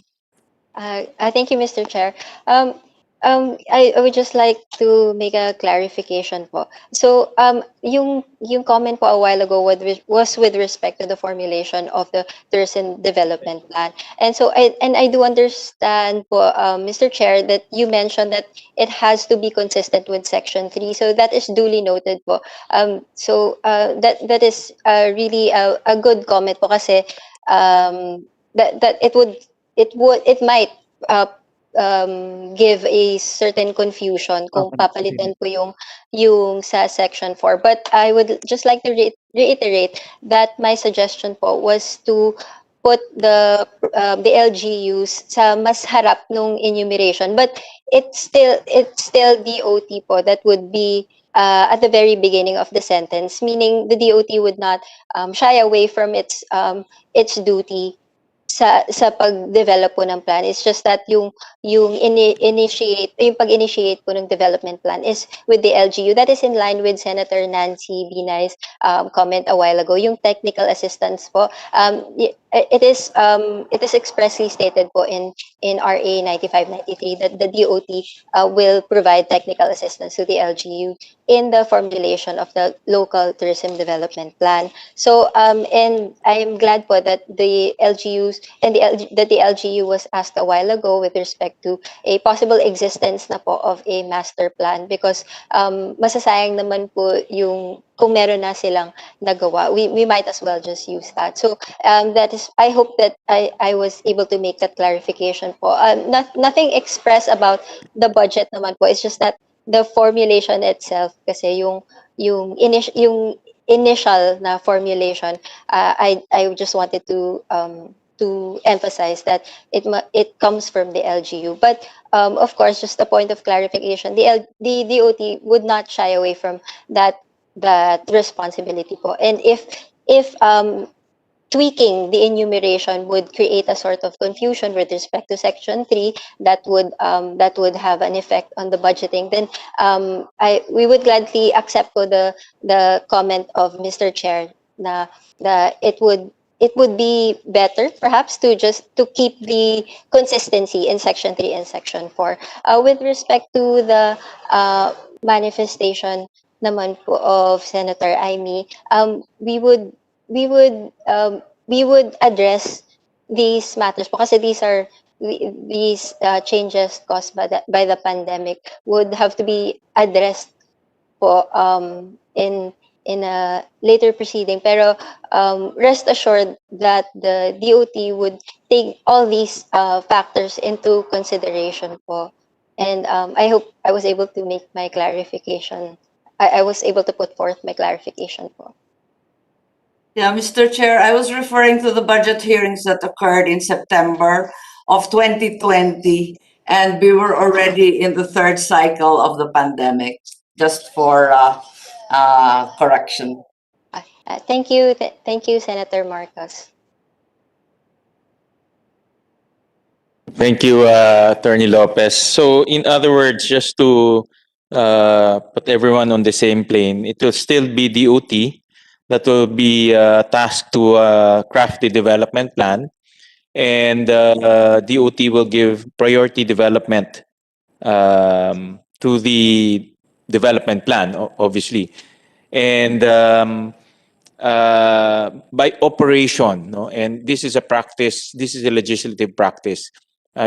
Thank you, Mr. Chair. I would just like to make a clarification po. So, yung comment po a while ago was with respect to the formulation of the tourism development plan. And so, I do understand po, Mr. Chair, that you mentioned that it has to be consistent with Section 3. So that is duly noted po. That is really a good comment po kasi that it might give a certain confusion kung papalitan po yung sa Section 4. But I would just like to reiterate that my suggestion po was to put the LGUs sa mas harap nung enumeration. But it's still DOT po that would be at the very beginning of the sentence, meaning the DOT would not shy away from its duty sa pag-develop po ng plan. It's just that yung pag-initiate po ng development plan is with the LGU. That is in line with Senator Nancy Binay's comment a while ago. Yung technical assistance po, it is expressly stated po in RA 9593 that the DOT will provide technical assistance to the LGU in the formulation of the local tourism development plan. So and I am glad po that the LGUs and that the LGU was asked a while ago with respect to a possible existence na po of a master plan, because masasayang naman po yung kung meron na silang nagawa. We might as well just use that. So that is, I hope that I was able to make that clarification po. Nothing express about the budget naman po. It's just that the formulation itself kasi yung initial na formulation, I just wanted to emphasize that it comes from the LGU. But of course, just a point of clarification, the DOT would not shy away from that responsibility po. And if tweaking the enumeration would create a sort of confusion with respect to Section 3 that would have an effect on the budgeting, then we would gladly accept po the comment of Mr. Chair na it would be better perhaps to keep the consistency in Section 3 and Section 4. With respect to the manifestation naman po of Senator Amy, we would address these matters po kasi these changes caused by the pandemic would have to be addressed po in a later proceeding. Pero rest assured that the DOT would take all these factors into consideration po. And I hope I was able to make my clarification. I was able to put forth my clarification po. Yeah, Mr. Chair, I was referring to the budget hearings that occurred in September of 2020, and we were already in the third cycle of the pandemic, just for correction. Thank you, Senator Marcos. Thank you, Attorney Lopez. So, in other words, just to put everyone on the same plane, it will still be DOT that will be tasked to craft the development plan, and DOT will give priority development to the development plan, obviously. And by operation, no, and this is a practice, this is a legislative practice.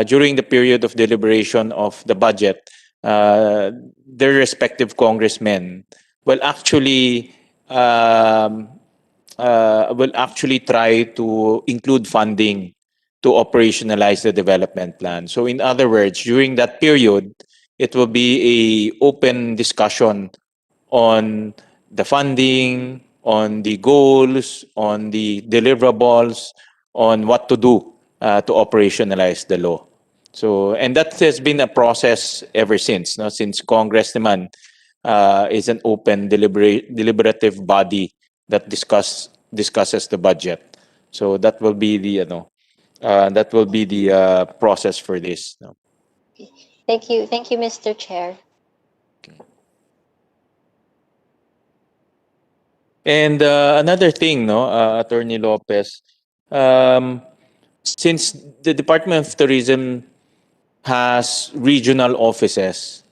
During the period of deliberation of the budget, their respective congressmen will actually um, try to include funding to operationalize the development plan. So in other words, during that period, it will be a open discussion on the funding, on the goals, on the deliverables, on what to do to operationalize the law. So, and that has been a process ever since, no? Since Congress naman is an open deliberative body that discusses the budget. So that will be the process for this. No? Thank you, Mr. Chair. And another thing, no, Attorney Lopez, since the Department of Tourism has regional offices,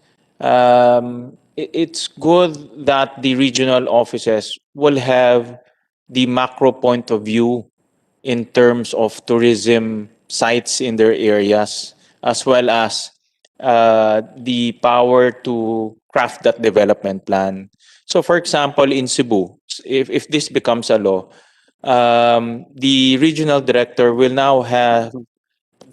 it's good that the regional offices will have the macro point of view in terms of tourism sites in their areas, as well as the power to craft that development plan. So, for example, in Cebu, if this becomes a law, the regional director will now have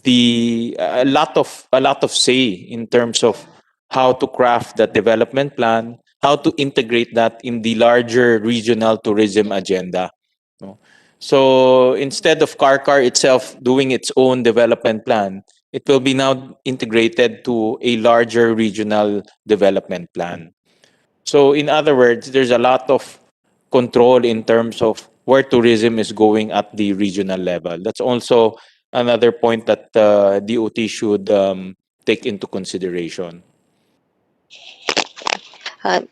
a lot of say in terms of how to craft that development plan, how to integrate that in the larger regional tourism agenda. No? So instead of Carcar itself doing its own development plan, it will be now integrated to a larger regional development plan. So in other words, there's a lot of control in terms of where tourism is going at the regional level. That's also another point that DOT should take into consideration.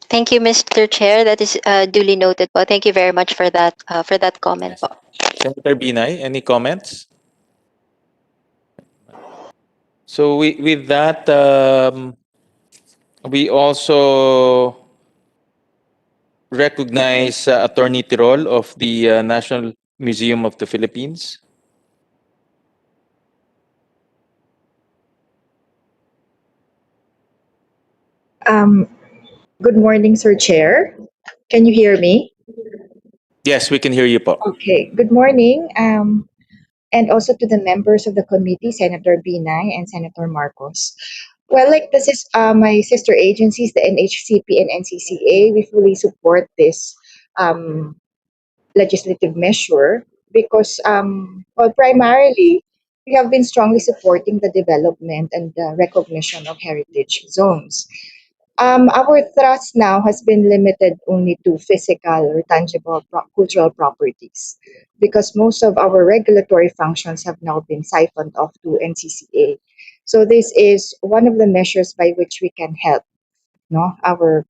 Thank you, Mr. Chair. That is duly noted po. Thank you very much for that comment Yes. po. Senator Binay, any comments? So with that, we also recognize Attorney Tirol of the National Museum of the Philippines. Good morning, Sir Chair. Can you hear me? Yes, we can hear you, po. Okay. Good morning. And also to the members of the committee, Senator Binay and Senator Marcos. Well, like this is my sister agencies, the NHCP and NCCA. We fully support this legislative measure because, well, primarily we have been strongly supporting the development and the recognition of heritage zones. Our thrust now has been limited only to physical or tangible cultural properties because most of our regulatory functions have now been siphoned off to NCCA. So this is one of the measures by which we can help, no, our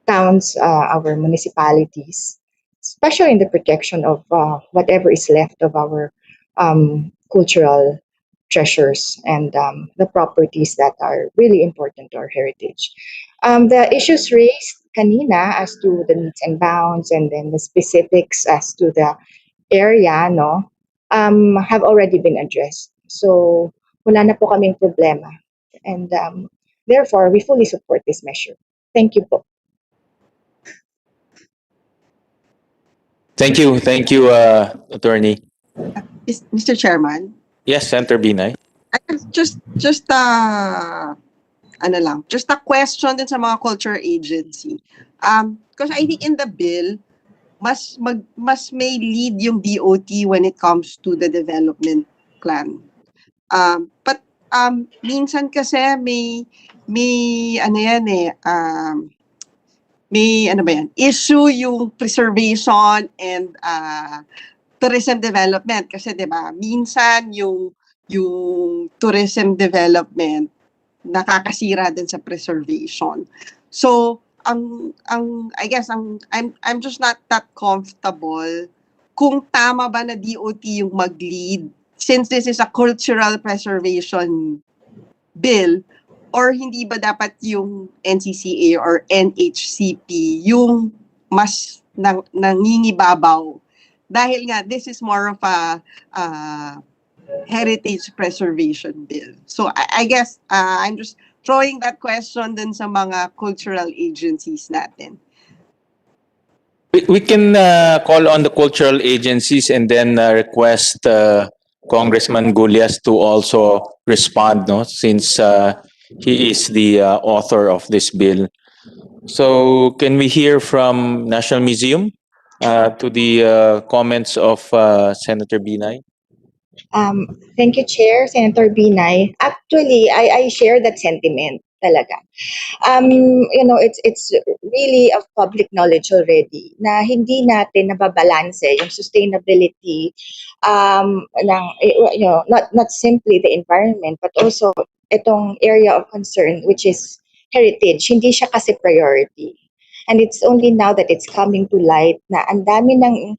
towns, our municipalities, especially in the protection of whatever is left of our cultural treasures and the properties that are really important to our heritage. The issues raised kanina as to the needs and bounds and then the specifics as to the area, no, have already been addressed. So wala na po kaming problema. And therefore, we fully support this measure. Thank you po. Thank you, Attorney. Mr. Chairman, Yes, Senator Binay. I have just just a question din sa mga culture agency. Because I think in the bill, mas may lead yung DOT when it comes to the development plan. But minsan kasi may ano yan may ano ba yan, issue yung preservation and tourism development kasi 'di ba minsan yung tourism development nakakasira din sa preservation. So I guess I'm just not that comfortable kung tama ba na DOT yung mag-lead since this is a cultural preservation bill, or hindi ba dapat yung NCCA or NHCP yung mas nangingibabaw dahil nga this is more of a heritage preservation bill. So I guess I'm just throwing that question dun sa mga cultural agencies natin. We can call on the cultural agencies and then request Congressman Gulyas to also respond, no, since he is the author of this bill. So can we hear from National Museum to the comments of Senator Binay? Thank you, Chair, Senator Binay. Actually, I share that sentiment talaga. It's really of public knowledge already na hindi natin nababalanse yung sustainability not simply the environment but also itong area of concern which is heritage. Hindi siya kasi priority. And it's only now that it's coming to light na ang dami ng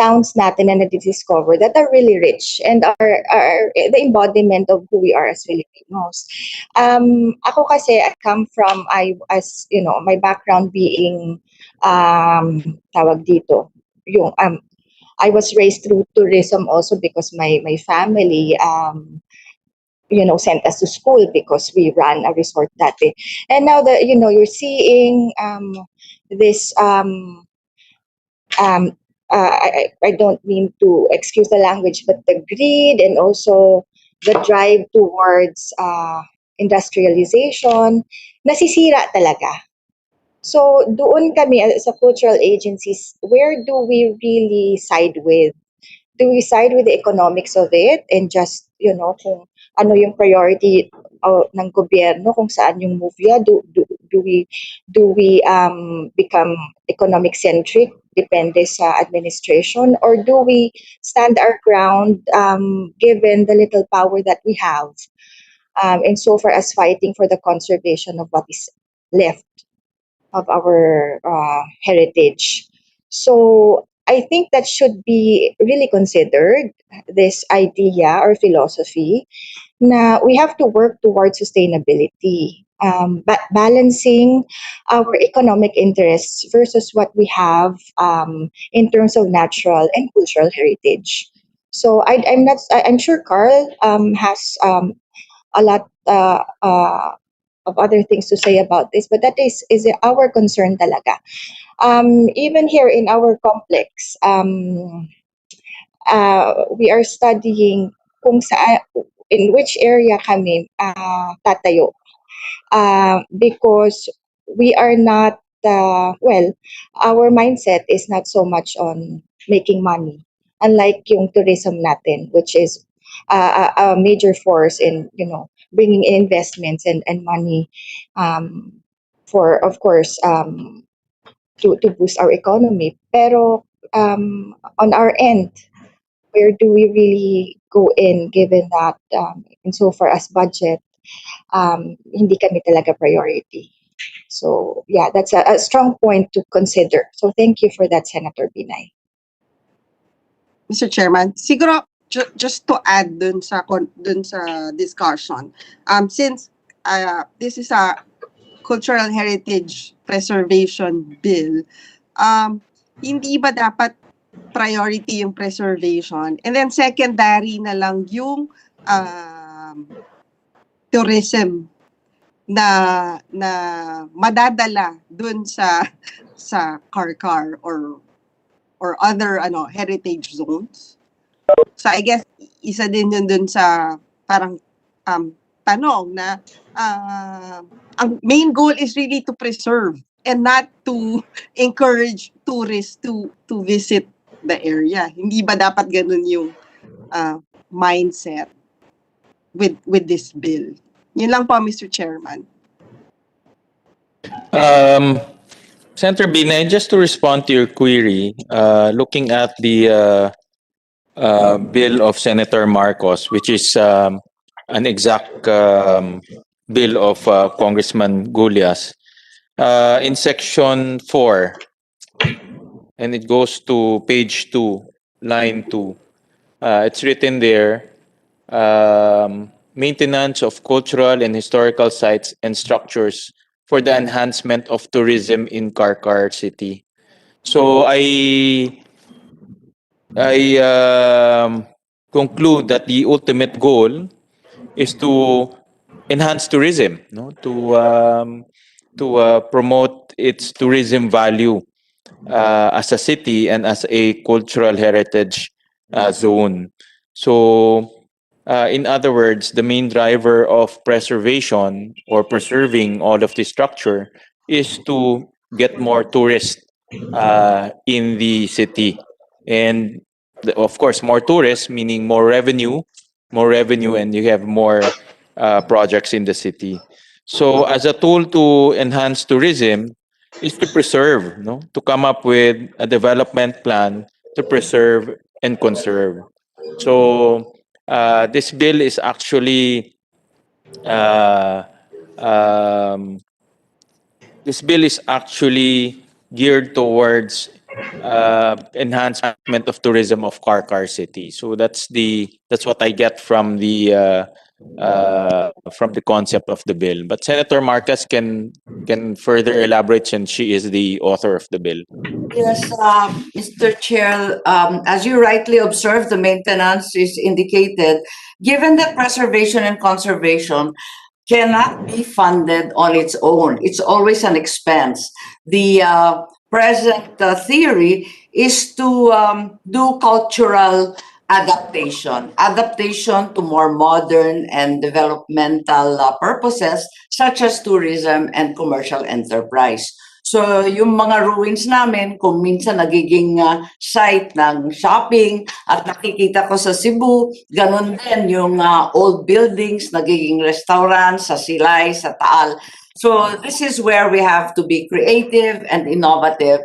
towns natin na na-discover that are really rich and are the embodiment of who we are as Filipinos. Ako kasi I come from my background being tawag dito yung I was raised through tourism also because my family sent us to school because we ran a resort dati. And now that you're seeing this I don't mean to excuse the language, but the greed and also the drive towards industrialization, nasisira talaga. So doon kami as a cultural agencies, where do we really side with? Do we side with the economics of it and just, kung ano yung priority ng gobyerno, kung saan yung movia, do we become economic centric depende sa administration, or do we stand our ground given the little power that we have and so far as fighting for the conservation of what is left of our heritage. So I think that should be really considered, this idea or philosophy na we have to work towards sustainability, but balancing our economic interests versus what we have in terms of natural and cultural heritage. So I'm sure Carl has a lot of other things to say about this, but that is our concern talaga. Even here in our complex, we are studying kung in which area kami tatayo. Because we are not, our mindset is not so much on making money. Unlike yung tourism natin, which is a major force in, bringing in investments and money for, of course, to boost our economy. Pero on our end, where do we really go in given that insofar as budget, hindi kami talaga priority. So yeah, that's a strong point to consider. So thank you for that, Senator Binay. Mr. Chairman, siguro just to add dun sa discussion, since this is a cultural heritage preservation bill, hindi ba dapat priority yung preservation and then secondary na lang yung tourism na madadala dun sa Carcar or other heritage zones? So I guess isa din yun dun sa parang tanong na ang main goal is really to preserve and not to encourage tourists to visit the area. Hindi ba dapat ganun yung mindset with this bill? Yun lang po, Mr. Chairman. Senator Binay, just to respond to your query, looking at the bill of Senator Marcos, which is an exact bill of Congressman Gulyas, in section 4, and it goes to page 2, line 2. It's written there, maintenance of cultural and historical sites and structures for the enhancement of tourism in Carcar City. So I conclude that the ultimate goal is to enhance tourism, no, to promote its tourism value as a city and as a cultural heritage zone. So, in other words, the main driver of preservation or preserving all of the structure is to get more tourists in the city. And of course, more tourists, meaning more revenue, and you have more projects in the city. So, as a tool to enhance tourism, is to preserve, no? To come up with a development plan to preserve and conserve. So this bill is actually uh, um, this bill is actually geared towards enhancement of tourism of Carcar City. So that's what I get from the concept of the bill. But Senator Marcos can further elaborate since she is the author of the bill. Yes, Mr. Chair, as you rightly observed, the maintenance is indicated. Given that preservation and conservation cannot be funded on its own, it's always an expense. The present theory is to do cultural adaptation to more modern and developmental purposes such as tourism and commercial enterprise. So yung mga ruins namin, kung minsan nagiging site ng shopping at nakikita ko sa Cebu, ganun din yung old buildings, nagiging restaurant sa Silay, sa Taal. So this is where we have to be creative and innovative.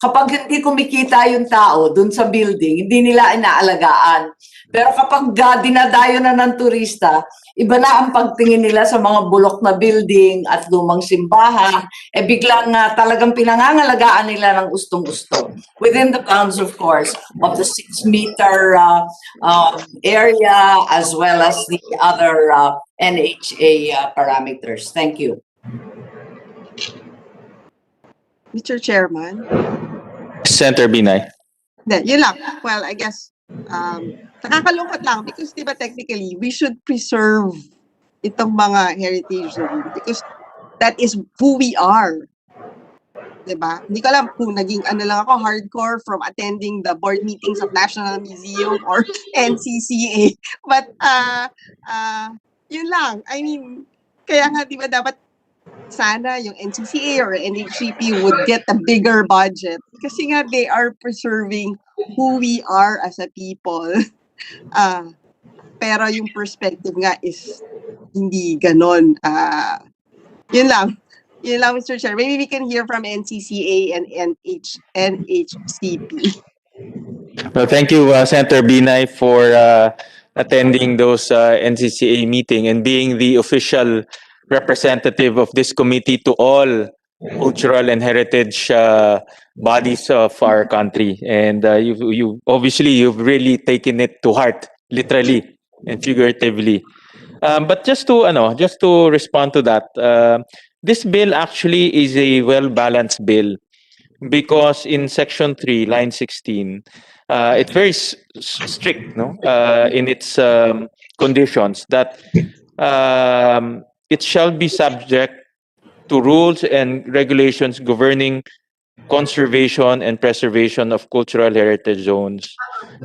Kapag hindi kumikita yung tao dun sa building, hindi nila inaalagaan. Pero kapag dinadayo na ng turista, iba na ang pagtingin nila sa mga bulok na building at lumang simbahan, biglang talagang pinangangalagaan nila ng gustong-gusto. Within the bounds, of course, of the 6-meter area as well as the other NHA parameters. Thank you. Mr. Chairman. Senator Binay. Yun lang. Well, I guess, nakakalungkot lang because diba technically, we should preserve itong mga heritage zone because that is who we are. Diba? Hindi ko alam kung naging lang ako, hardcore from attending the board meetings of National Museum or NCCA. But, yun lang. I mean, kaya nga diba dapat sana yung NCCA or NHCP would get a bigger budget kasi nga they are preserving who we are as a people. Pero yung perspective nga is hindi ganon. Yun lang. Yun lang, Mr. Chair. Maybe we can hear from NCCA and NHCP. Well, thank you, Senator Binay, for attending those NCCA meeting and being the official representative of this committee to all cultural and heritage bodies of our country. And you obviously you've really taken it to heart, literally and figuratively. But just to respond to that, this bill actually is a well-balanced bill because in section 3, line 16, it's very strict, no, in its conditions that it shall be subject to rules and regulations governing conservation and preservation of cultural heritage zones.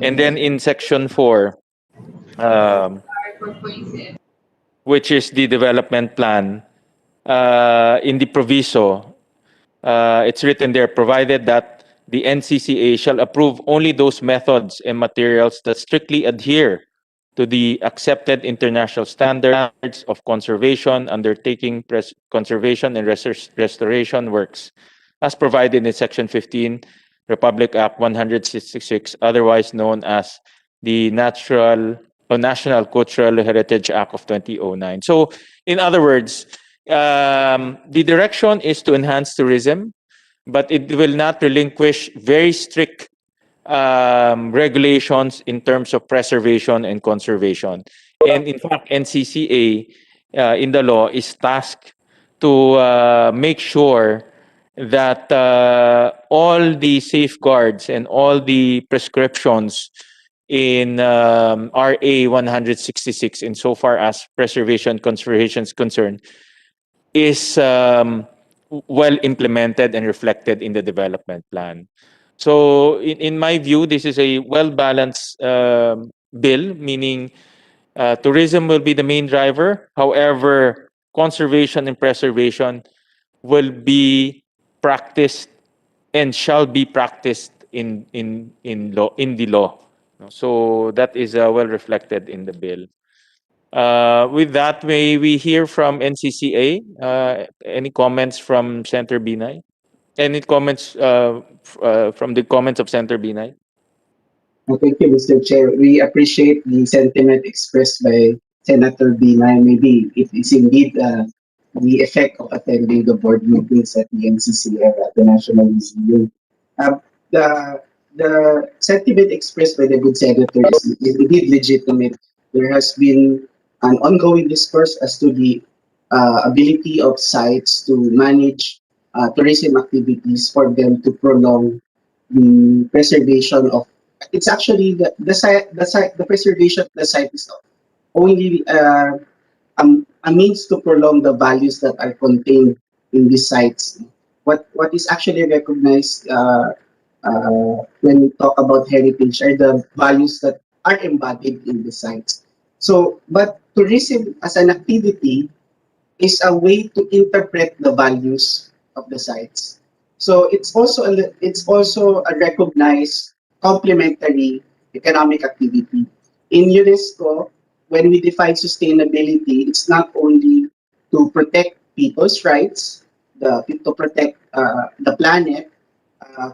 And then in section 4, which is the development plan, in the proviso, it's written there, provided that the NCCA shall approve only those methods and materials that strictly adhere to the accepted international standards of conservation, undertaking conservation and restoration works, as provided in Section 15, Republic Act 166, otherwise known as the National Cultural Heritage Act of 2009. So, in other words, the direction is to enhance tourism, but it will not relinquish very strict regulations in terms of preservation and conservation. And in fact, NCCA in the law is tasked to make sure that all the safeguards and all the prescriptions in RA 166 insofar as preservation conservation is concerned is well implemented and reflected in the development plan. So, in my view, this is a well balanced bill, meaning tourism will be the main driver. However, conservation and preservation will be practiced and shall be practiced in the law. So that is well reflected in the bill. With that, may we hear from NCCA? Any comments from Senator Binay? Any comments from the comments of Senator Binay? Thank you, Mr. Chair. We appreciate the sentiment expressed by Senator Binay. Maybe it is indeed the effect of attending the board meetings at the NCCF at the National Museum. Uh, the the sentiment expressed by the good senator is indeed legitimate. There has been an ongoing discourse as to the ability of sites to manage tourism activities for them to prolong the preservation of. It's actually the preservation of the site is only a means to prolong the values that are contained in these sites. What is actually recognized when we talk about heritage are the values that are embodied in the sites. So, but tourism as an activity is a way to interpret the values of the sites. So it's also a recognized complementary economic activity. In UNESCO, when we define sustainability, it's not only to protect people's rights, to protect the planet,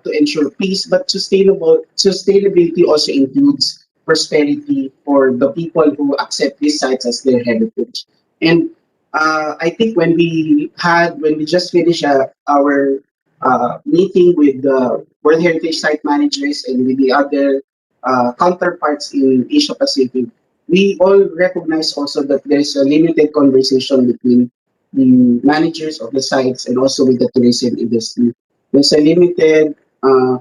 to ensure peace, but sustainability also includes prosperity for the people who accept these sites as their heritage. And I think when we just finished our meeting with the World Heritage Site managers and with the other counterparts in Asia Pacific, we all recognize also that there's a limited conversation between the managers of the sites and also with the tourism industry. There's a limited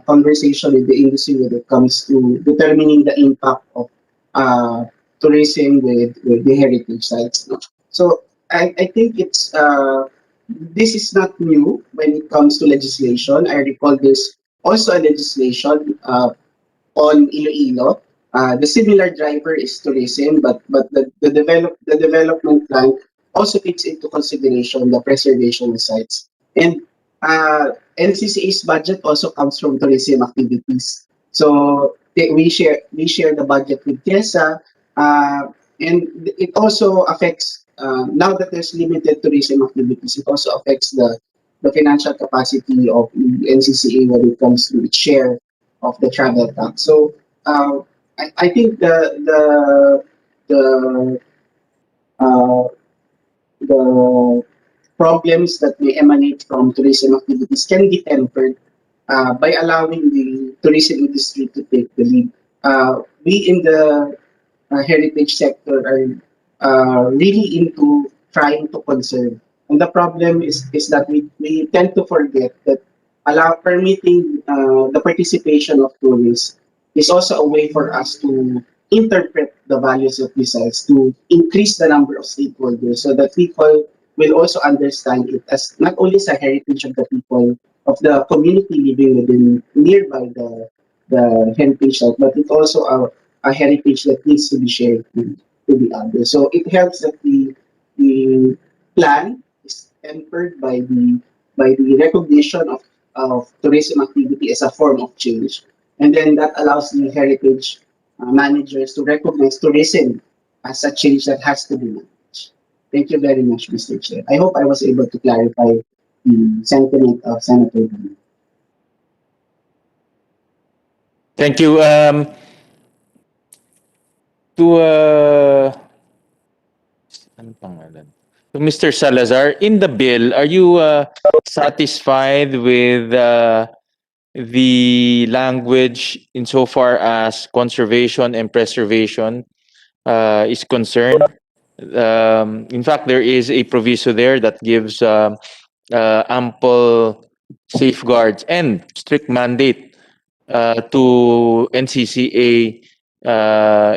conversation with the industry when it comes to determining the impact of uh, tourism with the heritage sites. No? So I think this is not new when it comes to legislation. I recall this also a legislation on Iloilo. The similar driver is tourism, but the development plan also takes into consideration the preservation of sites. And NCCA's budget also comes from tourism activities. So we share the budget with TESA, and it also affects now that there's limited tourism activities. It also affects the financial capacity of the NCCA when it comes to its share of the travel tax. So I think the uh, the problems that may emanate from tourism activities can be tempered by allowing the tourism industry to take the lead. We in the heritage sector are really into trying to conserve. And the problem is that we tend to forget that permitting the participation of tourists is also a way for us to interpret the values of these sites, to increase the number of stakeholders so that people will also understand it as not only as a heritage of the people of the community living within nearby the heritage site, but it's also a heritage that needs to be shared to the others. So it helps that the plan is tempered by the recognition of tourism activity as a form of change. And then that allows the heritage managers to recognize tourism as a change that has to be managed. Thank you very much, Mr. Chair. I hope I was able to clarify the sentiment of Senator Lee. Thank you. To anong pangalan? Mr. Salazar, in the bill, are you satisfied with the language insofar as conservation and preservation is concerned? In fact, there is a proviso there that gives ample safeguards and strict mandate to NCCA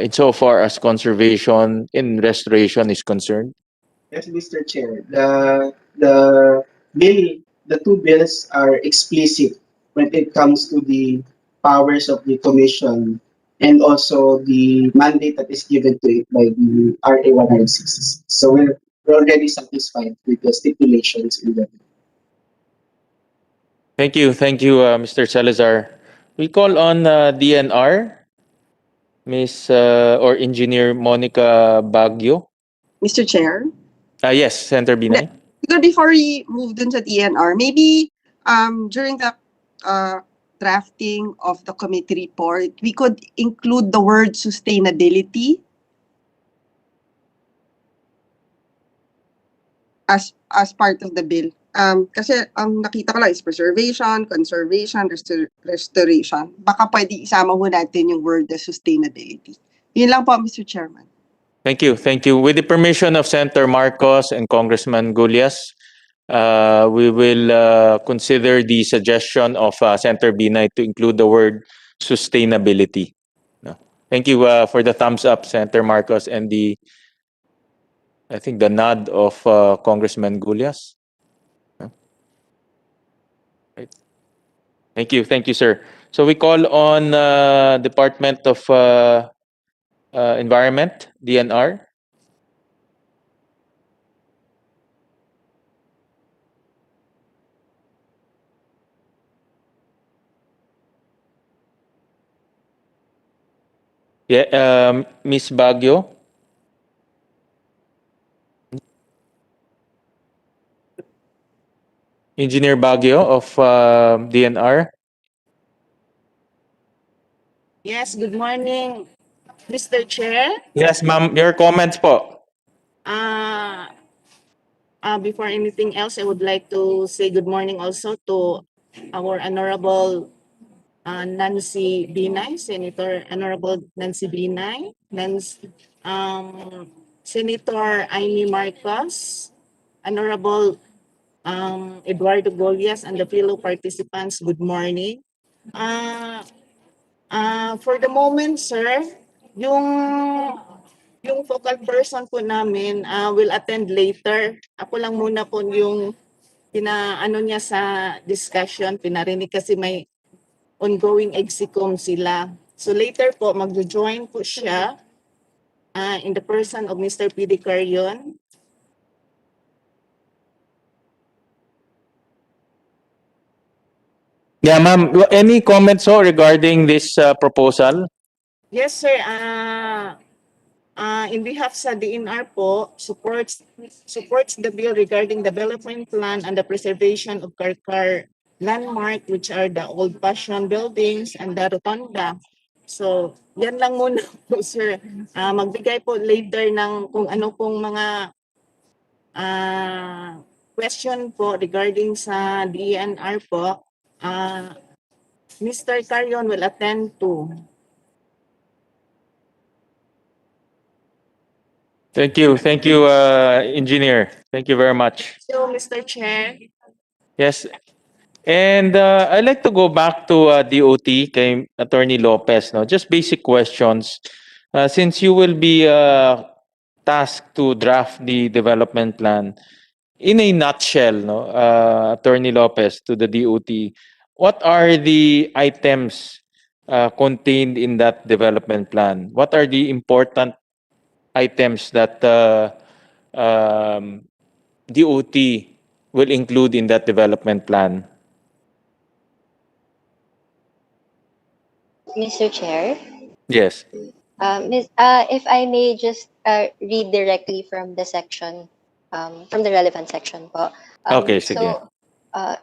insofar as conservation and restoration is concerned. Yes, Mr. Chair. The bill, the two bills are explicit when it comes to the powers of the commission and also the mandate that is given to it by the RA 166. So we're already satisfied with the stipulations in the bill. Thank you, Mr. Salazar. We call on DNR, Miss or Engineer Monica Baguio. Mr. Chair. Yes, Senator Binay. Siguro before we move dun sa DNR, maybe during the drafting of the committee report, we could include the word sustainability as part of the bill. Kasi ang nakita ko lang is preservation, conservation, restoration. Baka pwede isama ho natin yung word the sustainability. Yun lang po, Mr. Chairman. Thank you. With the permission of Senator Marcos and Congressman Gulyas, we will consider the suggestion of Senator Binay to include the word sustainability. No. Thank you for the thumbs up, Senator Marcos, and I think the nod of Congressman Gulyas. No. Right. Thank you, sir. So we call on Department of Environment, DNR. Yeah, Miss Baguio. Engineer Baguio of DNR. Yes, good morning, Mr. Chair. Yes, ma'am. Your comments po. Before anything else, I would like to say good morning also to our Honorable Nancy Binay, Senator Honorable Nancy Binay, Senator Amy Marcos, Honorable Eduardo Golias, and the fellow participants, good morning. For the moment, sir, yung focal person po namin will attend later. Ako lang muna po yung pinaano niya sa discussion, pinarinig kasi may ongoing exicom sila. So later po, magjo-join po siya in the person of Mr. P.D. Carion. Yeah, ma'am. Any comments regarding this proposal? Yes, sir. In behalf sa DNR po, supports the bill regarding development plan and the preservation of Carcar landmark, which are the old-fashioned buildings and the rotunda. So, yan lang muna po, sir. Magbigay po later ng kung ano pong mga question po regarding sa DNR po. Mr. Carion will attend to. Thank you, Engineer. Thank you very much. So, Mr. Chair. Yes. And I'd like to go back to DOT, kay Attorney Lopez. No? Just basic questions. Since you will be tasked to draft the development plan, in a nutshell, no, Attorney Lopez, to the DOT, what are the items contained in that development plan? What are the important items that DOT will include in that development plan? Mr. Chair, Yes. if I may just read directly from the section, from the relevant section po. Okay, sige. So,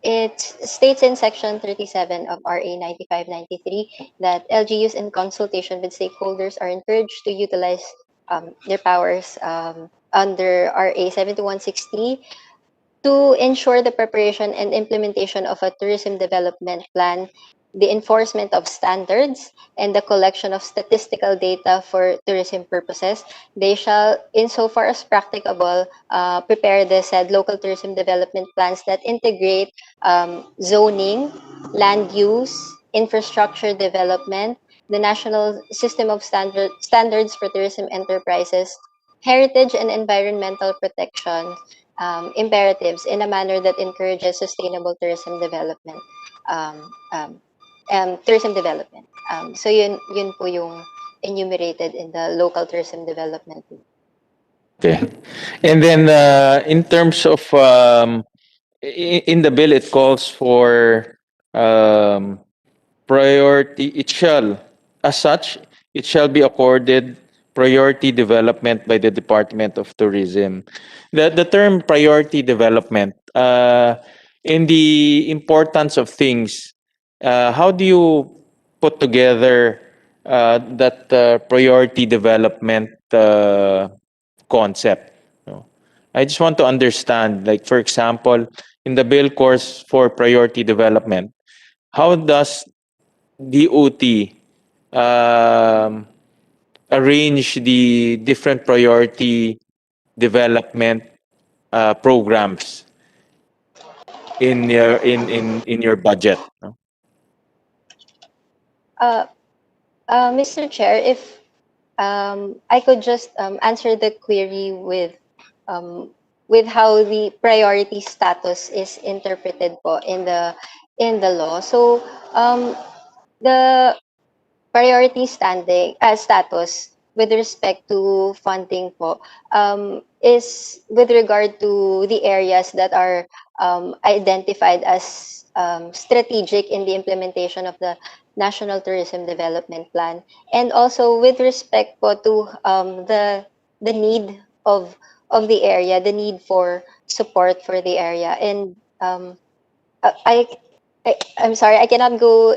it states in section 37 of RA 9593 that LGUs in consultation with stakeholders are encouraged to utilize their powers under RA 7160 to ensure the preparation and implementation of a tourism development plan, the enforcement of standards, and the collection of statistical data for tourism purposes. They shall, insofar as practicable, prepare the said local tourism development plans that integrate zoning, land use, infrastructure development, the national system of standards for tourism enterprises, heritage and environmental protection, imperatives in a manner that encourages sustainable um, um, tourism development. So yun po yung enumerated in the local tourism development. Okay. And then in terms of in the bill, it calls for um, priority. It shall, as such, it shall be accorded priority development by the Department of Tourism. The term priority development, in the importance of things, how do you put together that priority development concept? No? I just want to understand, like for example, in the bill course for priority development, how does DOT arrange the different priority development programs in your budget? No? Uh, Mr. Chair, if I could just answer the query um, with how the priority status is interpreted po in the law. So the priority status with respect to funding po is with regard to the areas that are identified as strategic in the implementation of the National Tourism Development Plan, and also with respect po to the need of the area, the need for support for the area, and uh, I, I'm sorry, I cannot go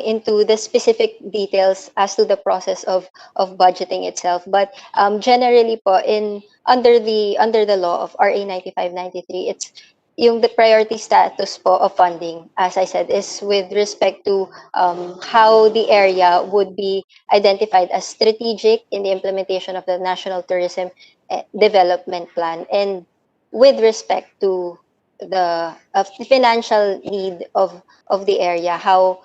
into the specific details as to the process of budgeting itself. But generally po, under the law of RA 9593, it's yung the priority status po of funding, as I said, is with respect to how the area would be identified as strategic in the implementation of the National Tourism Development Plan, and with respect to the financial need of the area, how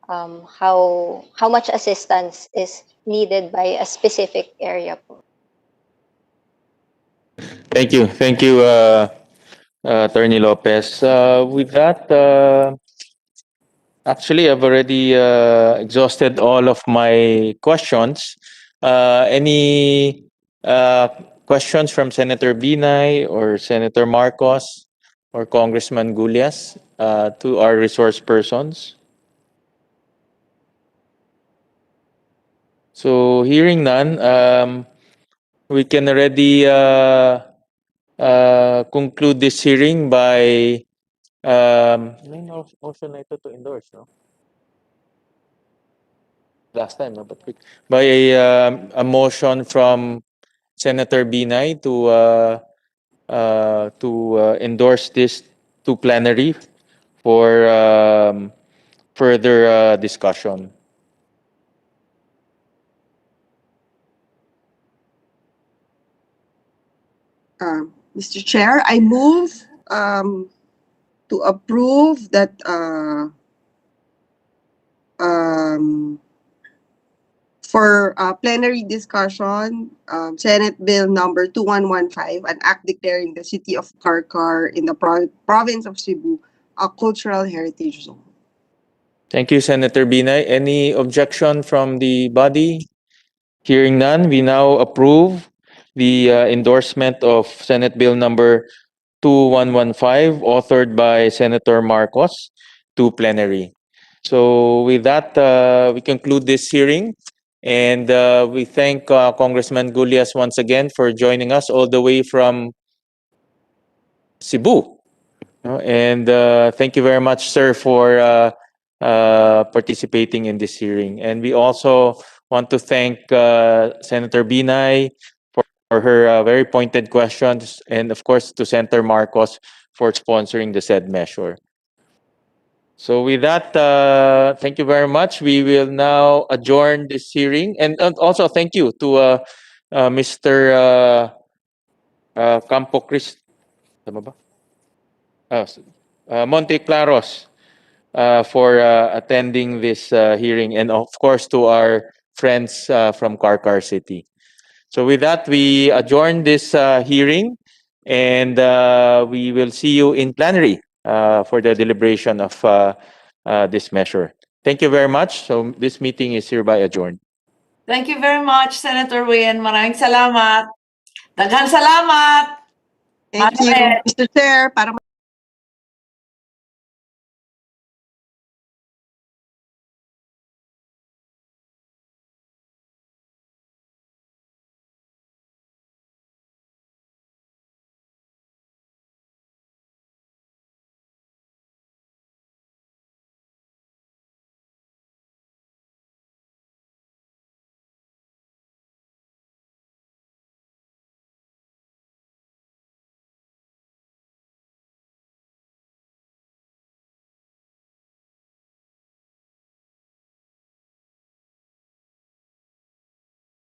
much assistance is needed by a specific area po. Thank you, Attorney Lopez. With that, actually, I've already exhausted all of my questions. Any questions from Senator Binay or Senator Marcos or Congressman Gulyas to our resource persons? So, hearing none, we can already conclude this hearing by may motion na ito to endorse, no? Last time, no? But by a motion from Senator Binay to endorse this to plenary for further discussion. Mr. Chair, I move to approve that for plenary discussion, Senate Bill number 2115, an act declaring the city of Carcar in the province of Cebu a cultural heritage zone. Thank you, Senator Binay. Any objection from the body? Hearing none, we now approve the endorsement of Senate Bill number 2115, authored by Senator Marcos, to plenary. So with that, we conclude this hearing. And we thank Congressman Gulyas once again for joining us all the way from Cebu. And thank you very much, sir, for participating in this hearing. And we also want to thank Senator Binay for her very pointed questions, and of course to Senator Marcos for sponsoring the said measure. So with that, thank you very much. We will now adjourn this hearing, and also thank you to Mr. Campo Chris, tama ba? Monte Claros, for attending this hearing, and of course to our friends from Carcar City. So with that, we adjourn this hearing, and we will see you in plenary for the deliberation of this measure. Thank you very much. So this meeting is hereby adjourned. Thank you very much, Senator Win. Maraming salamat. Daghang salamat. Thank you, Madam Ed. Mr. Chair, para